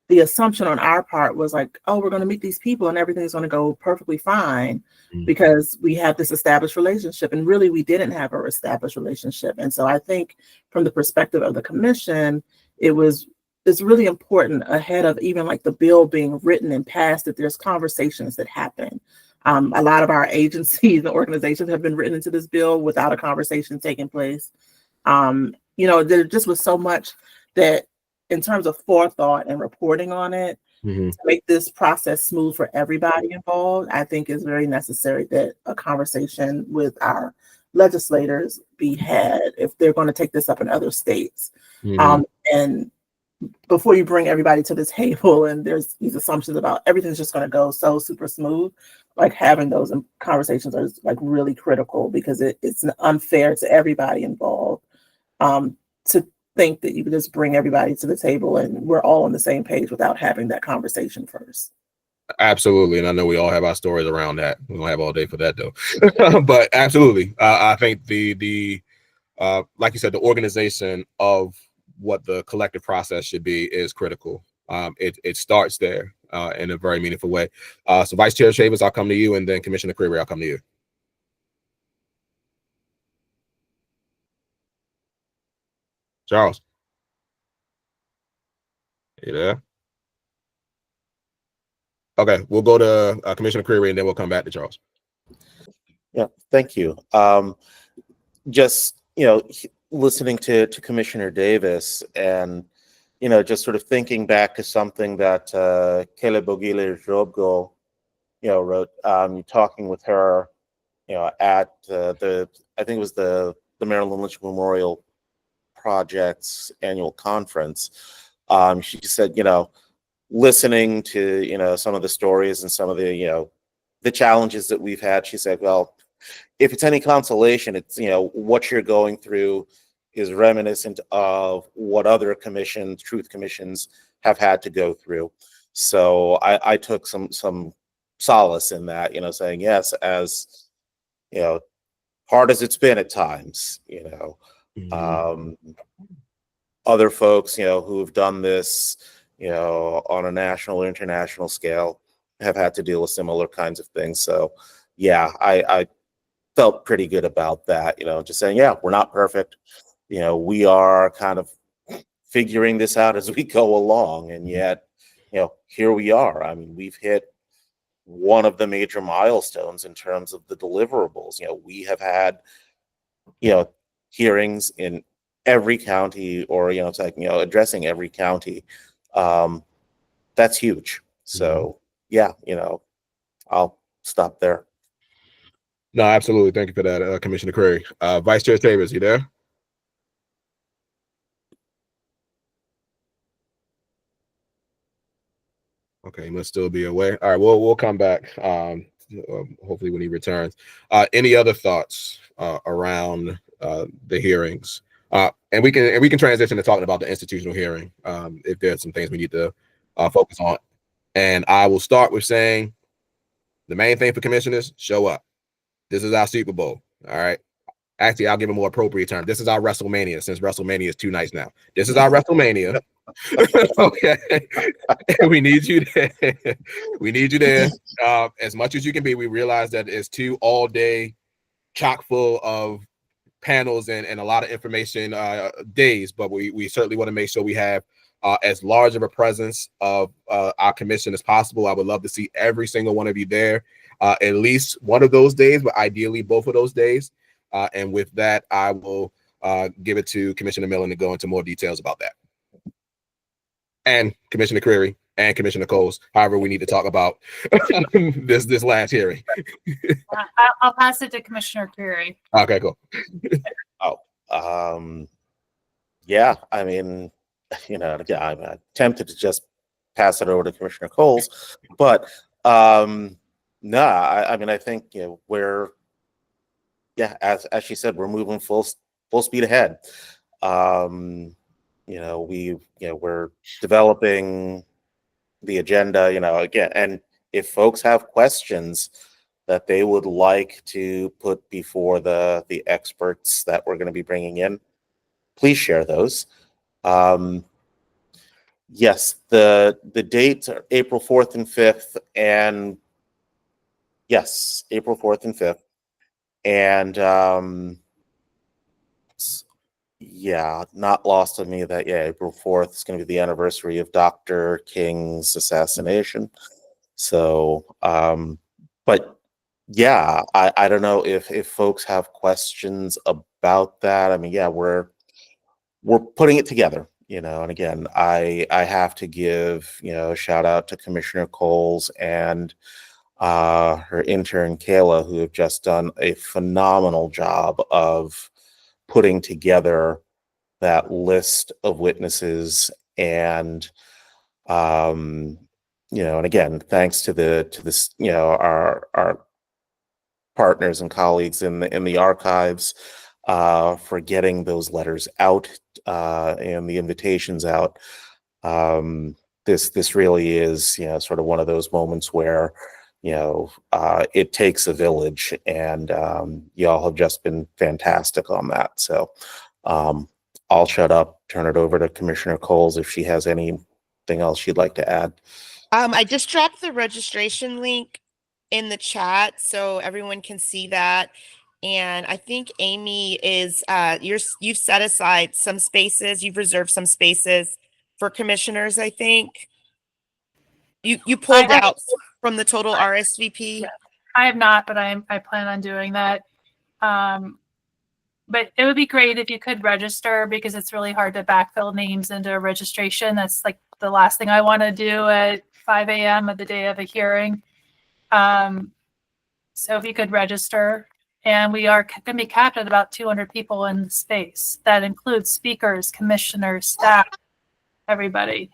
the assumption on our part was like, oh, we're going to meet these people and everything's going to go perfectly fine because we have this established relationship. And really, we didn't have an established relationship. And so I think from the perspective of the commission, it's really important ahead of even like the bill being written and passed, that there's conversations that happen. A lot of our agencies and organizations have been written into this bill without a conversation taking place. There just was so much that, in terms of forethought and reporting on it, to make this process smooth for everybody involved, I think is very necessary that a conversation with our legislators be had if they're going to take this up in other states. And before you bring everybody to the table and there's these assumptions about everything's just going to go so super smooth, like having those conversations are like really critical, because it's unfair to everybody involved to think that you can just bring everybody to the table and we're all on the same page without having that conversation first. Absolutely. And I know we all have our stories around that. We don't have all day for that though. But absolutely. I think the like you said, the organization of what the collective process should be is critical. It starts there in a very meaningful way. So Vice Chair Chavez, I'll come to you, and then Commissioner Creary, I'll come to you. Charles. You there? Okay, we'll go to Commissioner Creary, and then we'll come back to Charles. Yeah, thank you. Just, listening to Commissioner Davis and, just sort of thinking back to something that Caleb Bogile-Robgo, wrote, talking with her, at I think it was the Maryland Lynch Memorial Project's annual conference. She said, listening to, some of the stories and some of the, the challenges that we've had, she said, well, if it's any consolation, it's, what you're going through is reminiscent of what other truth commissions have had to go through. So I took some solace in that, saying, yes, as, hard as it's been at times, you know. Mhm. Other folks, you know, who have done this, you know, on a national or international scale have had to deal with similar kinds of things. So yeah, I felt pretty good about that, you know, just saying, yeah, we're not perfect. You know, we are kind of figuring this out as we go along. And yet, you know, here we are. I mean, we've hit one of the major milestones in terms of the deliverables. You know, we have had, you know, hearings in every county, or, you know, it's like, you know, addressing every county. That's huge. So yeah, you know, I'll stop there. No, absolutely. Thank you for that, Commissioner Curry. Vice Chair Tavis, you there? Okay, he must still be away. All right, we'll come back. Hopefully when he returns. Any other thoughts around the hearings? And we can transition to talking about the institutional hearing if there's some things we need to focus on. And I will start with saying the main thing for commissioners: show up. This is our Super Bowl. All right. Actually, I'll give a more appropriate term. This is our WrestleMania, since WrestleMania is 2 nights now. This is our WrestleMania. Okay. We need you there. We need you there as much as you can be. We realize that it's 2 all-day chock full of panels and a lot of information days, but we certainly want to make sure we have as large of a presence of our commission as possible. I would love to see every single one of you there at least one of those days, but ideally both of those days. And with that, I will give it to Commissioner Millen to go into more details about that. And Commissioner Creary and Commissioner Coles, however we need to talk about this last hearing. I'll pass it to Commissioner Creary. Okay, cool. Yeah, I mean, you know, I'm tempted to just pass it over to Commissioner Coles, but I mean, I think, you know, we're, yeah, as she said, we're moving full speed ahead. You know, we're developing the agenda, you know, again, and if folks have questions that they would like to put before the experts that we're going to be bringing in, please share those. Yes, the dates are April 4th and 5th, and yes, April 4th and 5th. And yeah, not lost on me that, yeah, April 4th is going to be the anniversary of Dr. King's assassination. So, but yeah, I don't know if folks have questions about that. I mean, yeah, we're putting it together, you know, and again, I have to give, you know, a shout out to Commissioner Coles and her intern Kayla, who have just done a phenomenal job of putting together that list of witnesses. And you know, and again, thanks to this, you know, our partners and colleagues in the archives for getting those letters out and the invitations out. This really is, you know, sort of one of those moments where, you know, it takes a village, and y'all have just been fantastic on that. So I'll shut up, turn it over to Commissioner Coles if she has anything else she'd like to add. I just dropped the registration link in the chat so everyone can see that. And I think Amy is you've set aside some spaces, you've reserved some spaces for commissioners, I think. You pulled out from the total RSVP. I have not, but I plan on doing that. But it would be great if you could register, because it's really hard to backfill names into a registration. That's like the last thing I want to do at 5 a.m. of the day of a hearing. So if you could register, and we are going to be capped at about 200 people in the space. That includes speakers, commissioners, staff, everybody.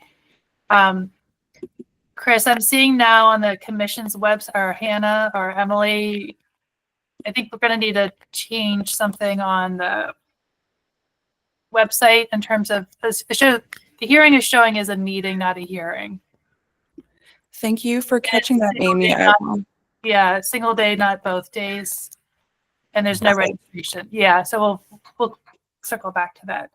Chris, I'm seeing now on the commission's website, or Hannah or Emily, I think we're going to need to change something on the website in terms of the hearing is showing as a meeting, not a hearing. Thank you for catching that, Amy. Yeah, single day, not both days. and there's no Okay. registration. Yeah, so we'll circle back to that.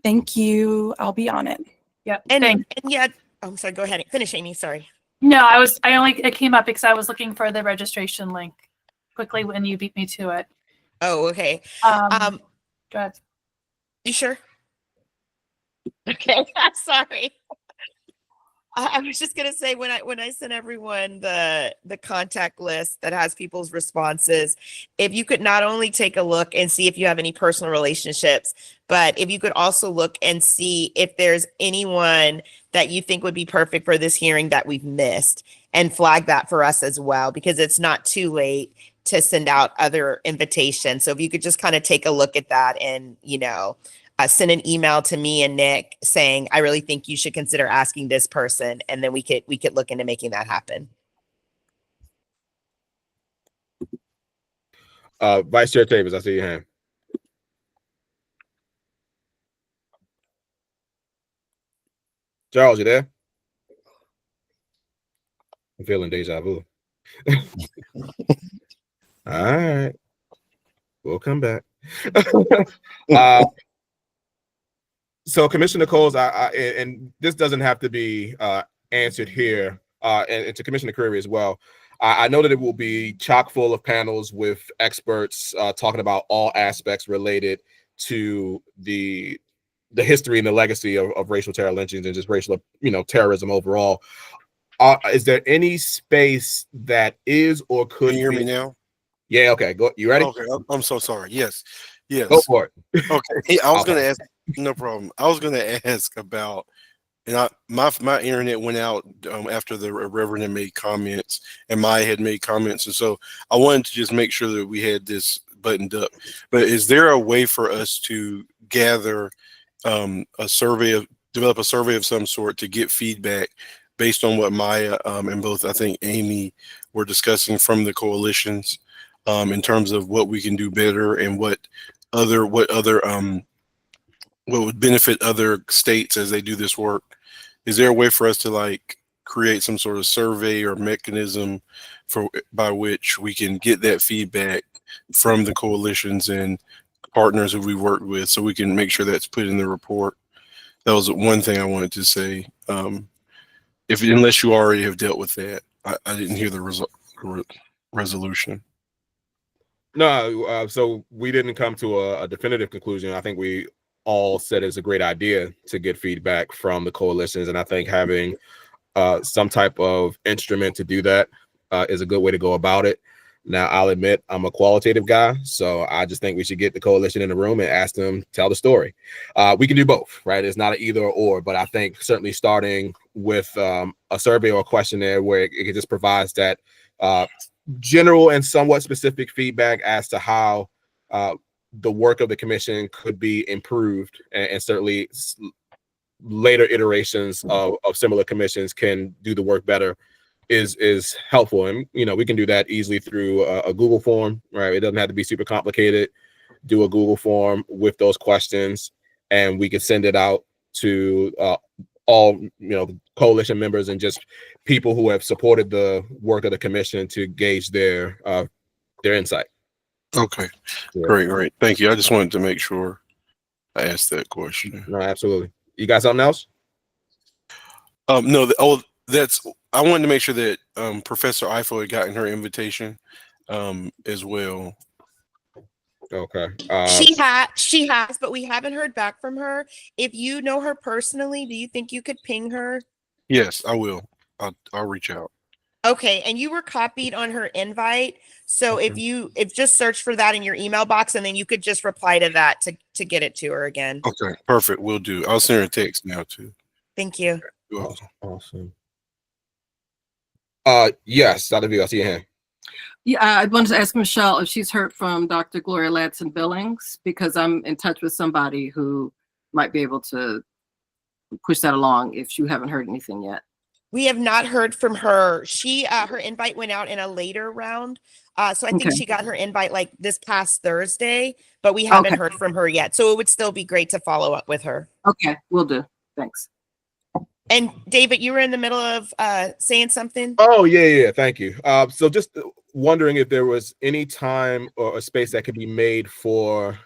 Thank you. I'll be on it. Yep. And, Thanks. and yeah, oh, sorry, go ahead. Finish, Amy. Sorry. No, it came up because I was looking for the registration link quickly when you beat me to it. Oh, okay. Go ahead. You sure? Okay, sorry. I was just gonna say when I sent everyone the contact list that has people's responses, if you could not only take a look and see if you have any personal relationships, but if you could also look and see if there's anyone that you think would be perfect for this hearing that we've missed, and flag that for us as well, because it's not too late to send out other invitations. So if you could just kind of take a look at that and, send an email to me and Nick saying, I really think you should consider asking this person. And then we could look into making that happen. Vice Chair Davis, I see your hand. Charles, you there? I'm feeling deja vu. All right. We'll come back. So Commissioner Coles, and this doesn't have to be answered here, and to Commissioner Curry as well. I know that it will be chock full of panels with experts talking about all aspects related to the history and the legacy of racial terror lynchings and just racial, terrorism overall. Is there any space that is or could Can you hear be? me now? Yeah. Okay. Go. You ready? Okay. I'm so sorry. Yes. Yes. Go for it. Okay. Hey, I was Okay. going to ask. No problem. I was going to ask about, and my internet went out after the Reverend made comments, and Maya had made comments, and so I wanted to just make sure that we had this buttoned up. But is there a way for us to gather develop a survey of some sort to get feedback based on what Maya and both I think Amy were discussing from the coalitions in terms of what we can do better and what would benefit other states as they do this work? Is there a way for us to create some sort of survey or mechanism by which we can get that feedback from the coalitions and partners who we worked with, so we can make sure that's put in the report? That was one thing I wanted to say. Unless you already have dealt with that, I didn't hear the resolution. No, so we didn't come to a definitive conclusion. I think we all said it's a great idea to get feedback from the coalitions, and I think having some type of instrument to do that is a good way to go about it. Now, I'll admit I'm a qualitative guy, so I just think we should get the coalition in the room and ask them to tell the story. We can do both, right? It's not an either or, but I think certainly starting with a survey or a questionnaire where it just provides that general and somewhat specific feedback as to how the work of the commission could be improved, and certainly later iterations of similar commissions can do the work better is helpful. And we can do that easily through a Google form, right? It doesn't have to be super complicated. Do a Google form with those questions, and we can send it out to all coalition members and just people who have supported the work of the commission to gauge their insight. Okay. Yeah. Great. Thank you. I just wanted to make sure I asked that question. No, absolutely. You got something else? No. I wanted to make sure that Professor Eiffel had gotten her invitation as well. Okay. She has, but we haven't heard back from her. If you know her personally, do you think you could ping her? Yes, I will. I'll reach out. Okay, and you were copied on her invite. So if just search for that in your email box, and then you could just reply to that to get it to her again. Okay, perfect. We'll do. I'll send her a text now too. Thank you. You're welcome. Awesome. Yes, Dr. V, I see your hand. Yeah, I wanted to ask Michelle if she's heard from Dr. Gloria Ladson Billings, because I'm in touch with somebody who might be able to push that along if you haven't heard anything yet. We have not heard from her. Her invite went out in a later round. So I think she got her invite this past Thursday, but we haven't heard from her yet. So it would still be great to follow up with her. Okay, will do. Thanks. And David, you were in the middle of saying something. Oh, yeah. Thank you. So just wondering if there was any time or a space that could be made for,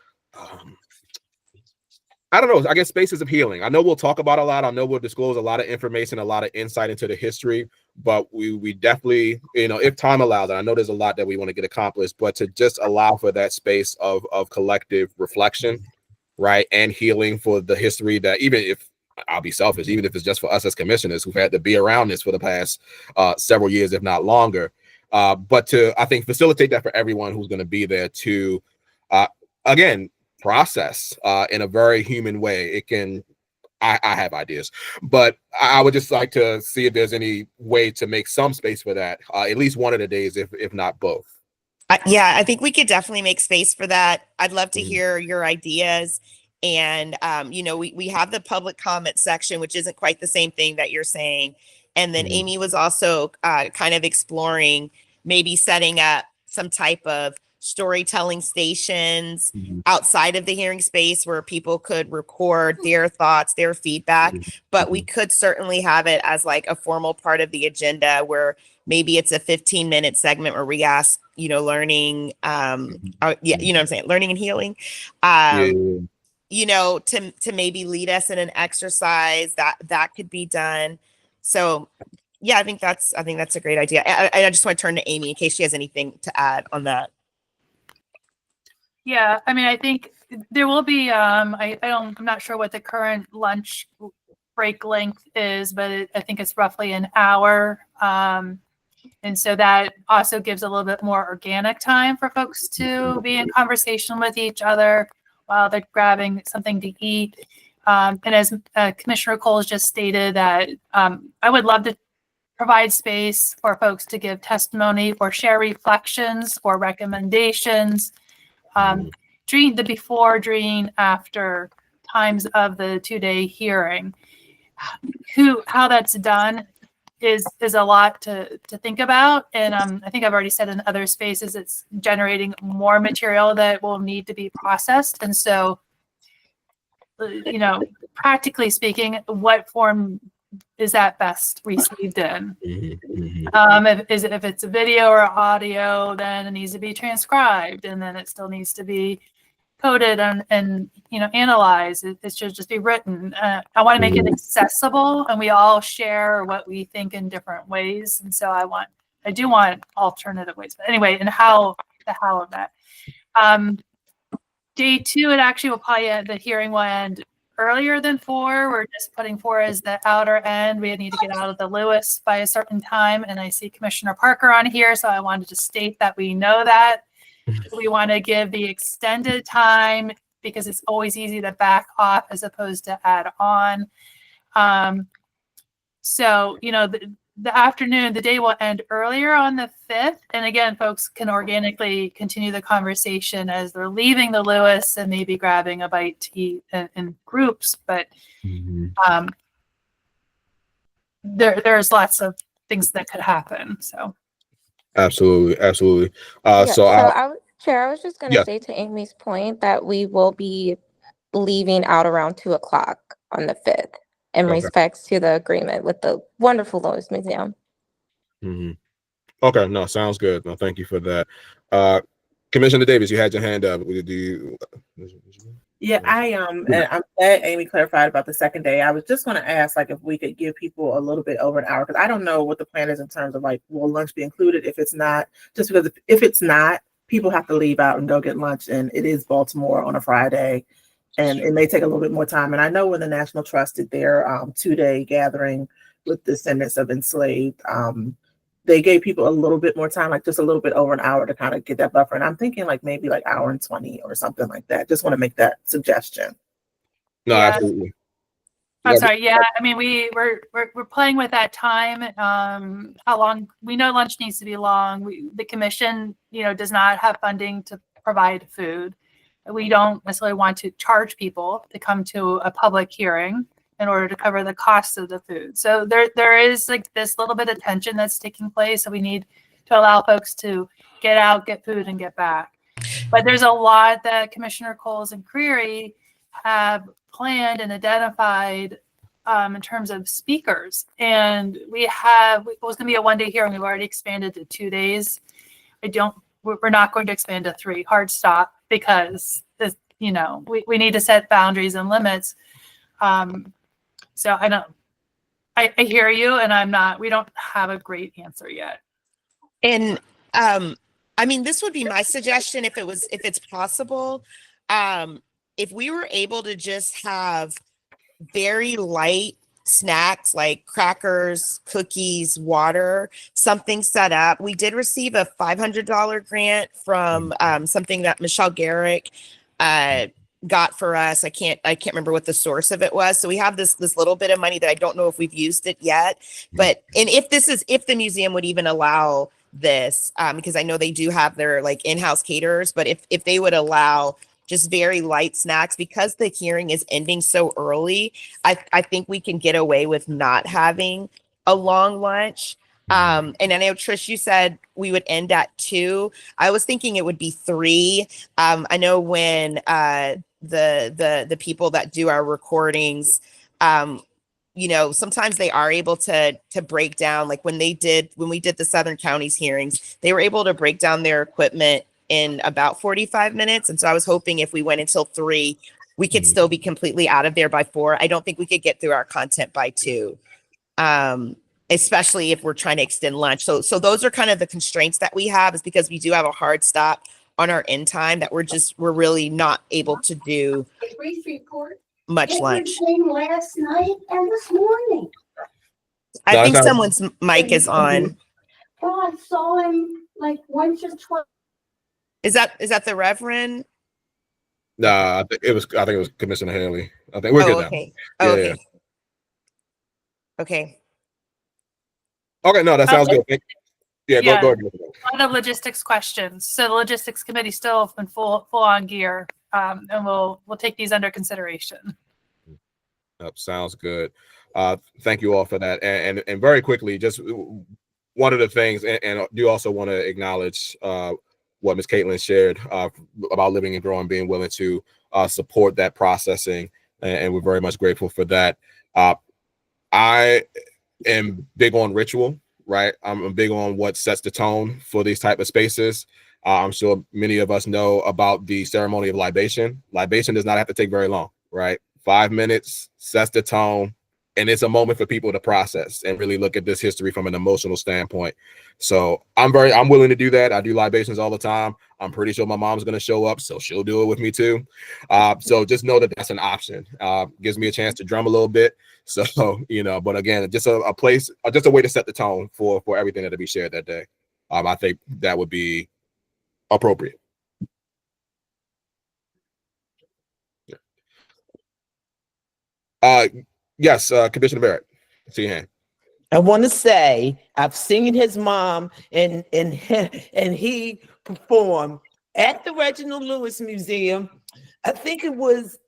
I don't know, I guess spaces of healing. I know we'll talk about a lot. I know we'll disclose a lot of information, a lot of insight into the history, but we definitely, if time allows, and I know there's a lot that we want to get accomplished, but to just allow for that space of collective reflection, right, and healing for the history that, even if, I'll be selfish, even if it's just for us as commissioners who've had to be around this for the past several years, if not longer, but to, I think, facilitate that for everyone who's going to be there to, again, process in a very human way. It can, I have ideas, but I would just like to see if there's any way to make some space for that, at least one of the days, if not both. Yeah, I think we could definitely make space for that. I'd love to hear your ideas. And, we have the public comment section, which isn't quite the same thing that you're saying. And then Amy was also kind of exploring maybe setting up some type of storytelling stations outside of the hearing space where people could record their thoughts, their feedback, but we could certainly have it as like a formal part of the agenda where maybe it's a 15-minute segment where we ask, learning, what I'm saying, learning and healing, to maybe lead us in an exercise that could be done. So yeah, I think that's a great idea. I just want to turn to Amy in case she has anything to add on that. Yeah, I mean, I think there will be, I'm not sure what the current lunch break length is, but I think it's roughly an hour. And so that also gives a little bit more organic time for folks to be in conversation with each other while they're grabbing something to eat. And as Commissioner Coles just stated, that I would love to provide space for folks to give testimony or share reflections or recommendations during the before, during, after times of the 2-day hearing. How that's done is a lot to think about. And I think I've already said in other spaces, it's generating more material that will need to be processed. And so, practically speaking, what form is that best received in? If it's a video or audio, then it needs to be transcribed, and then it still needs to be coded and analyzed. It should just be written. I want to make it accessible, and we all share what we think in different ways. And so I do want alternative ways. But anyway, and the how of that. Day 2, it actually will probably the hearing will end earlier than 4. We're just putting 4 as the outer end. We need to get out of the Lewis by a certain time. And I see Commissioner Parker on here, so I wanted to state that we know that. We want to give the extended time because it's always easy to back off as opposed to add on. So, the afternoon, the day will end earlier on the 5th. And again, folks can organically continue the conversation as they're leaving the Lewis and maybe grabbing a bite to eat in groups. But there's lots of things that could happen. So. Absolutely. Chair, I was just going to say to Amy's point that we will be leaving out around 2:00 on the 5th in respects to the agreement with the wonderful Lewis Museum. Okay, no, sounds good. No, thank you for that. Commissioner Davis, you had your hand up. Yeah, and I'm glad Amy clarified about the second day. I was just going to ask, if we could give people a little bit over an hour, because I don't know what the plan is in terms of will lunch be included? If it's not, just because if it's not, people have to leave out and go get lunch, and it is Baltimore on a Friday, and it may take a little bit more time. And I know when the National Trust did their 2-day gathering with descendants of enslaved, they gave people a little bit more time, just a little bit over an hour to kind of get that buffer. And I'm thinking maybe hour and 20 or something like that. Just want to make that suggestion. No, absolutely. I'm sorry. Yeah, I mean, we're playing with that time. How long? We know lunch needs to be long. The commission, does not have funding to provide food. We don't necessarily want to charge people to come to a public hearing in order to cover the cost of the food. So there is this little bit of tension that's taking place. So we need to allow folks to get out, get food, and get back. But there's a lot that Commissioner Coles and Creary have planned and identified in terms of speakers. And it was going to be a 1-day hearing. We've already expanded to 2 days. we're not going to expand to 3. Hard stop, because this, we need to set boundaries and limits. So I hear you, and we don't have a great answer yet. And I mean, this would be my suggestion if it's possible. If we were able to just have very light snacks like crackers, cookies, water, something set up. We did receive a $500 grant from something that Michelle Garrick got for us. I can't remember what the source of it was. So we have this little bit of money that I don't know if we've used it yet. But and if the museum would even allow this, because I know they do have their like in-house caterers, but if they would allow just very light snacks, because the hearing is ending so early, I think we can get away with not having a long lunch. And I know, Trish, you said we would end at 2. I was thinking it would be 3. I know when the people that do our recordings, sometimes they are able to break down, like when we did the Southern Counties hearings, they were able to break down their equipment in about 45 minutes. And so I was hoping if we went until 3, we could still be completely out of there by 4. I don't think we could get through our content by 2, especially if we're trying to extend lunch. So those are kind of the constraints that we have, is because we do have a hard stop on our end time that we're really not able to do much lunch. Last night and this morning. I think someone's mic is on. Oh, I saw him like once or twice. Is that the Reverend? Nah, I think it was Commissioner Haley. I think we're good okay. now. Oh, Yeah, okay. Okay. Okay, no, that sounds good. Yeah, Yeah. go ahead. A lot of logistics questions. So the logistics committee still in full on gear, and we'll take these under consideration. Yep, sounds good. Thank you all for that. And very quickly, just one of the things, and I do also want to acknowledge what Ms. Caitlin shared about living and growing, being willing to support that processing, and we're very much grateful for that. I am big on ritual, right? I'm big on what sets the tone for these type of spaces. I'm sure many of us know about the ceremony of libation. Libation does not have to take very long, right? 5 minutes sets the tone, and it's a moment for people to process and really look at this history from an emotional standpoint. So I'm willing to do that. I do libations all the time. I'm pretty sure my mom's going to show up, so she'll do it with me too. So just know that that's an option. Gives me a chance to drum a little bit. So, but again, just a place, just a way to set the tone for everything that'll be shared that day. I think that would be appropriate. Yes, Commissioner Barrett, see your hand. I want to say I've seen his mom and he performed at the Reginald Lewis Museum. I think it was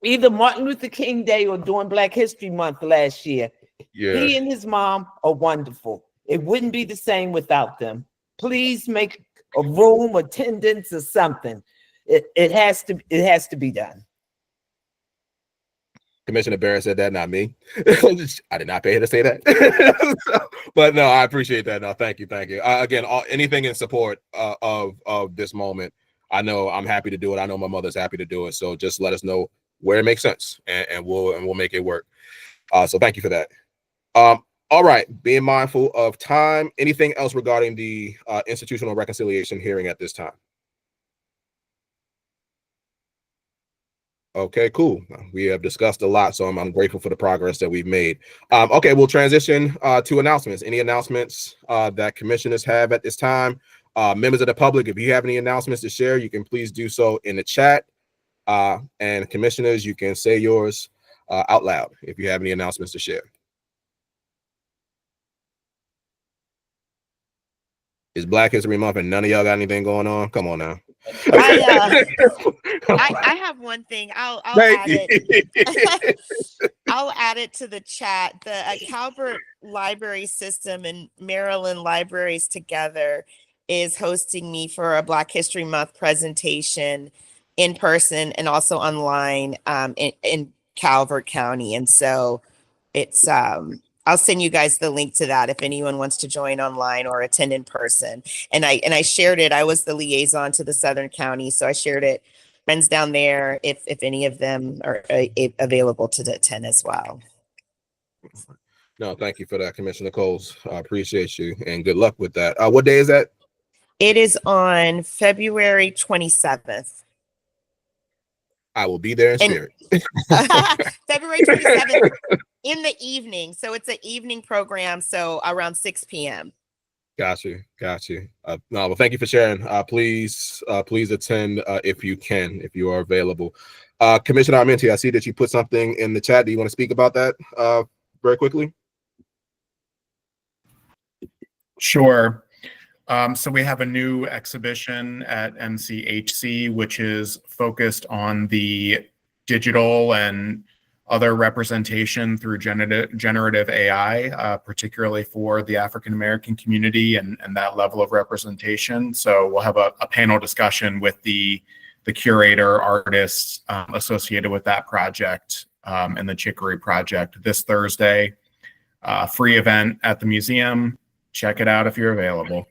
either Martin Luther King Day or during Black History Month last year. Yeah. He and his mom are wonderful. It wouldn't be the same without them. Please make a room, attendance, or something. It has to be done. Commissioner Barrett said that, not me. I did not pay her to say that. But no, I appreciate that. No, thank you. Again, anything in support of this moment. I know I'm happy to do it. I know my mother's happy to do it. So just let us know where it makes sense, and we'll make it work. So thank you for that. All right, being mindful of time. Anything else regarding the institutional reconciliation hearing at this time? Okay, cool. We have discussed a lot, so I'm grateful for the progress that we've made. Okay, we'll transition to announcements. Any announcements that commissioners have at this time? Members of the public, if you have any announcements to share, you can please do so in the chat. And commissioners, you can say yours out loud if you have any announcements to share. It's Black History Month and none of y'all got anything going on? Come on now. I have one thing. I'll add it. I'll add it to the chat. The Calvert Library System and Maryland Libraries Together is hosting me for a Black History Month presentation in person and also online in Calvert County. And so it's I'll send you guys the link to that if anyone wants to join online or attend in person. And I shared it. I was the liaison to the Southern County, so I shared it. Friends down there, if any of them are available to attend as well. No, thank you for that, Commissioner Coles. I appreciate you and good luck with that. What day is that? It is on February 27th. I will be there in spirit. February 27th in the evening. So it's an evening program. So around 6 p.m. Got you. No, well, thank you for sharing. Please attend if you can, if you are available. Commissioner Armenti, I see that you put something in the chat. Do you want to speak about that very quickly? Sure. So we have a new exhibition at NCHC, which is focused on the digital and other representation through generative AI, particularly for the African American community and that level of representation. So we'll have a panel discussion with the curator, artists associated with that project and the Chicory Project this Thursday. Free event at the museum. Check it out if you're available.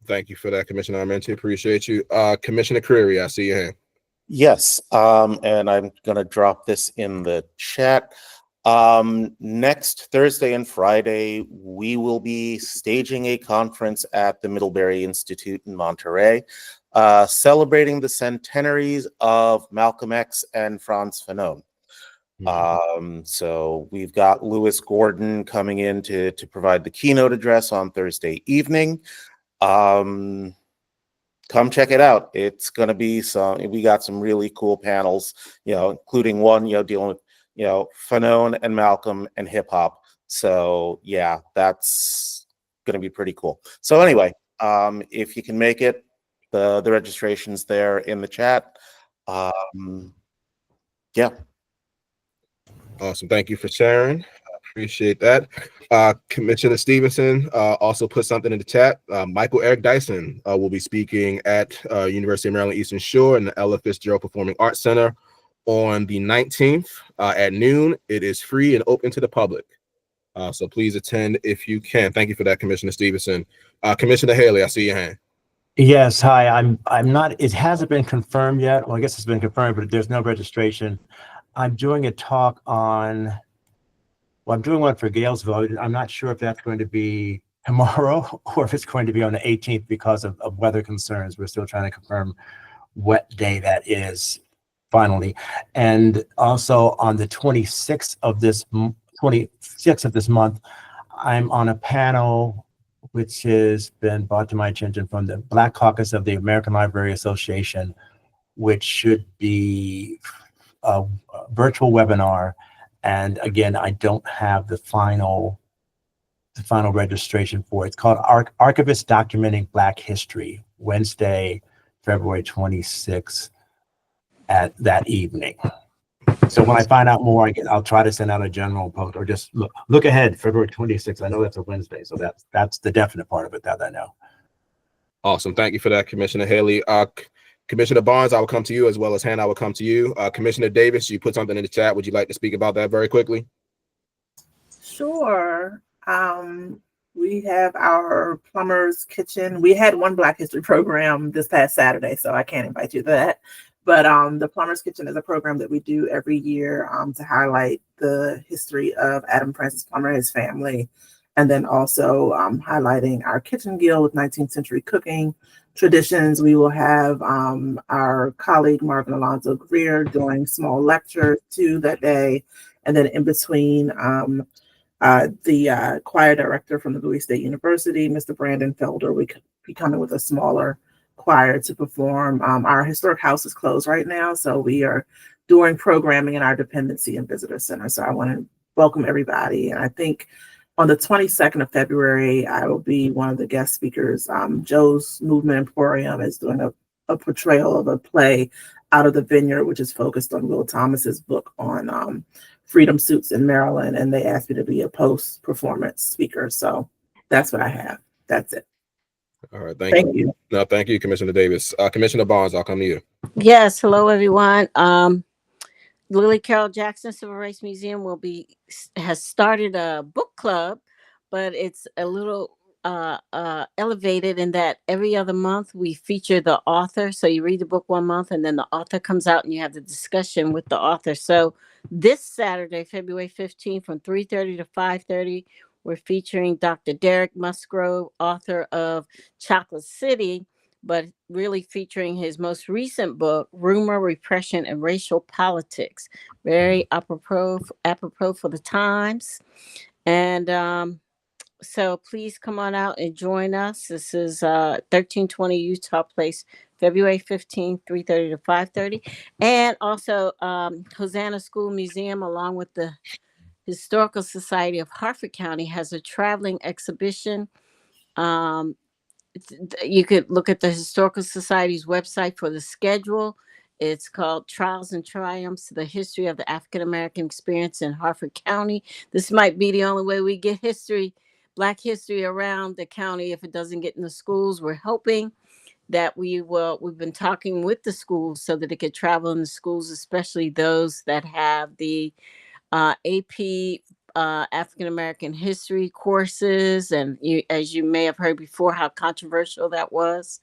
Thank you for that, Commissioner Armenti. Appreciate you. Commissioner Creary, I see your hand. Yes, and I'm going to drop this in the chat. Next Thursday and Friday, we will be staging a conference at the Middlebury Institute in Monterey, celebrating the centenaries of Malcolm X and Frantz Fanon. So we've got Lewis Gordon coming in to provide the keynote address on Thursday evening. Come check it out. It's going to be we got some really cool panels, including one, dealing with, Fanon and Malcolm and hip hop. So yeah, that's going to be pretty cool. So anyway, if you can make it, the registration's there in the chat. Yeah. Awesome. Thank you for sharing. Appreciate that. Commissioner Stevenson also put something in the chat. Michael Eric Dyson will be speaking at University of Maryland Eastern Shore in the Ella Fitzgerald Performing Arts Center on the 19th at noon. It is free and open to the public. So please attend if you can. Thank you for that, Commissioner Stevenson. Commissioner Haley, I see your hand. Yes, hi. I'm not. It hasn't been confirmed yet. Well, I guess it's been confirmed, but there's no registration. I'm doing a talk on. Well, I'm doing one for Galesville. I'm not sure if that's going to be tomorrow or if it's going to be on the 18th because of weather concerns. We're still trying to confirm what day that is finally. And also on the 26th of this month, I'm on a panel which has been brought to my attention from the Black Caucus of the American Library Association, which should be a virtual webinar. And again, I don't have the final registration for it. It's called Archivist Documenting Black History, Wednesday, February 26th at that evening. So when I find out more, I'll try to send out a general post or just look ahead, February 26th. I know that's a Wednesday, so that's the definite part of it that I know. Awesome. Thank you for that, Commissioner Haley. Commissioner Barnes, I will come to you, as well as Hannah, I will come to you. Commissioner Davis, you put something in the chat. Would you like to speak about that very quickly? Sure. We have our plumber's kitchen. We had one Black History program this past Saturday, so I can't invite you to that. But the plumber's kitchen is a program that we do every year to highlight the history of Adam Francis Plummer and his family, and then also highlighting our kitchen guild with 19th century cooking traditions. We will have our colleague Marvin Alonzo Greer doing small lectures too that day, and then in between the choir director from the Bowie State University, Mr. Brandon Felder, we could be coming with a smaller choir to perform. Our historic house is closed right now, so we are doing programming in our dependency and visitor center. So I want to welcome everybody. And I think on the 22nd of February, I will be one of the guest speakers. Joe's Movement Emporium is doing a portrayal of a play, Out of the Vineyard, which is focused on Will Thomas's book on freedom suits in Maryland. And they asked me to be a post-performance speaker. So that's what I have. That's it. All right. Thank you. No, thank you, Commissioner Davis. Commissioner Barnes, I'll come to you. Yes, hello everyone. Lily Carroll Jackson Civil Rights Museum has started a book club, but it's a little elevated in that every other month we feature the author. So you read the book one month and then the author comes out and you have the discussion with the author. So this Saturday, February 15th from 3:30 to 5:30, we're featuring Dr. Derek Musgrove, author of Chocolate City, but really featuring his most recent book, Rumor, Repression, and Racial Politics. Very apropos for the times. And so please come on out and join us. This is 1320 Utah Place, February 15th, 3:30 to 5:30. And also Hosanna School Museum, along with the Historical Society of Harford County, has a traveling exhibition. You could look at the Historical Society's website for the schedule. It's called Trials and Triumphs, the history of the African American experience in Harford County. This might be the only way we get Black history around the county if it doesn't get in the schools. We're hoping that we've been talking with the schools so that it could travel in the schools, especially those that have the AP African American history courses, and as you may have heard before, how controversial that was.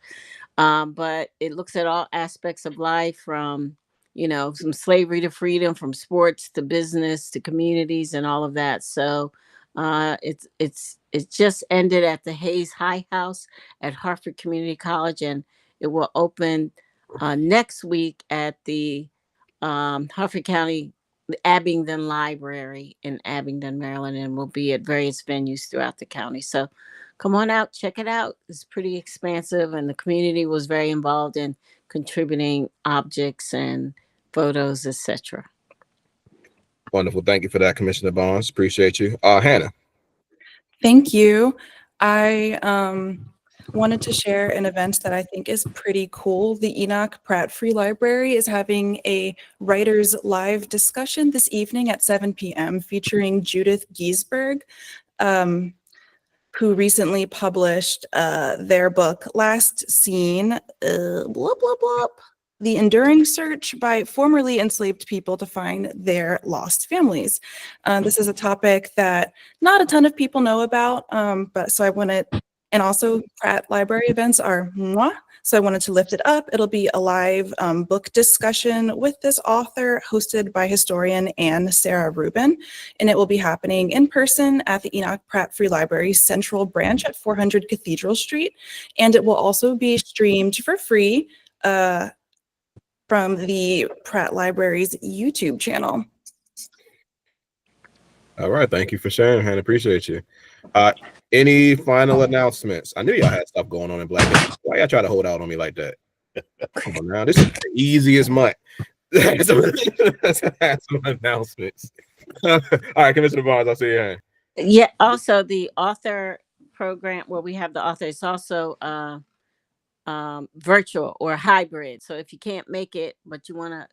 But it looks at all aspects of life, from from slavery to freedom, from sports to business to communities, and all of that. So it just ended at the Hayes High House at Hartford Community College, and it will open next week at the Hartford County Abingdon Library in Abingdon, Maryland, and will be at various venues throughout the county. So come on out, check it out. It's pretty expansive, and the community was very involved in contributing objects and photos, etc. Wonderful. Thank you for that, Commissioner Barnes. Appreciate you. Hannah. Thank you. I wanted to share an event that I think is pretty cool. The Enoch Pratt Free Library is having a writers live discussion this evening at 7 p.m. featuring Judith Giesberg, who recently published their book, Last Seen, blah, blah, blah, The Enduring Search by Formerly Enslaved People to Find Their Lost Families. This is a topic that not a ton of people know about, but so I wanted, and also Pratt Library events are mwah, so I wanted to lift it up. It'll be a live book discussion with this author, hosted by historian Anne Sarah Rubin, and it will be happening in person at the Enoch Pratt Free Library Central Branch at 400 Cathedral Street, and it will also be streamed for free from the Pratt Library's YouTube channel. All right. Thank you for sharing, Hannah. Appreciate you. Any final announcements? I knew y'all had stuff going on in Black History. Why y'all try to hold out on me like that? Come on now. This is the easiest month. Let's have some announcements. All right, Commissioner Barnes, I'll see you here. Yeah, also the author program where we have the author is also virtual or hybrid. So if you can't make it, but you want to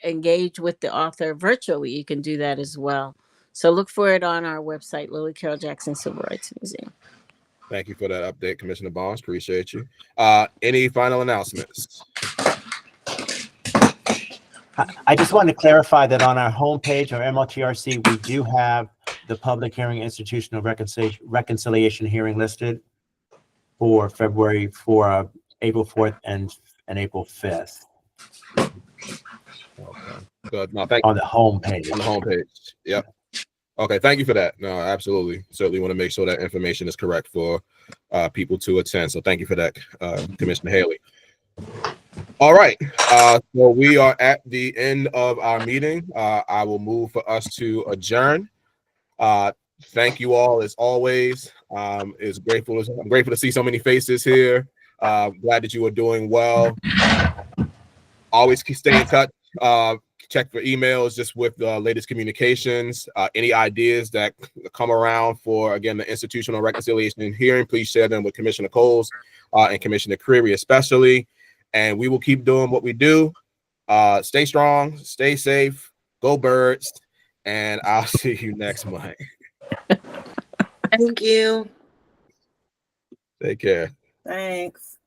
engage with the author virtually, you can do that as well. So look for it on our website, Lily Carroll Jackson Civil Rights Museum. Thank you for that update, Commissioner Barnes. Appreciate you. Any final announcements? I just wanted to clarify that on our homepage, our MLTRC, we do have the public hearing institutional reconciliation hearing listed for April 4th and April 5th. Okay. Good. No, thank you. On the homepage. On the homepage. Yep. Okay. Thank you for that. No, absolutely. Certainly want to make sure that information is correct for people to attend. So thank you for that, Commissioner Haley. All right. So we are at the end of our meeting. I will move for us to adjourn. Thank you all as always. I'm grateful to see so many faces here. Glad that you are doing well. Always stay in touch. Check for emails just with the latest communications. Any ideas that come around for, again, the institutional reconciliation and hearing, please share them with Commissioner Coles and Commissioner Creary especially. And we will keep doing what we do. Stay strong, stay safe, go Birds, and I'll see you next month. Thank you. Take care. Thanks.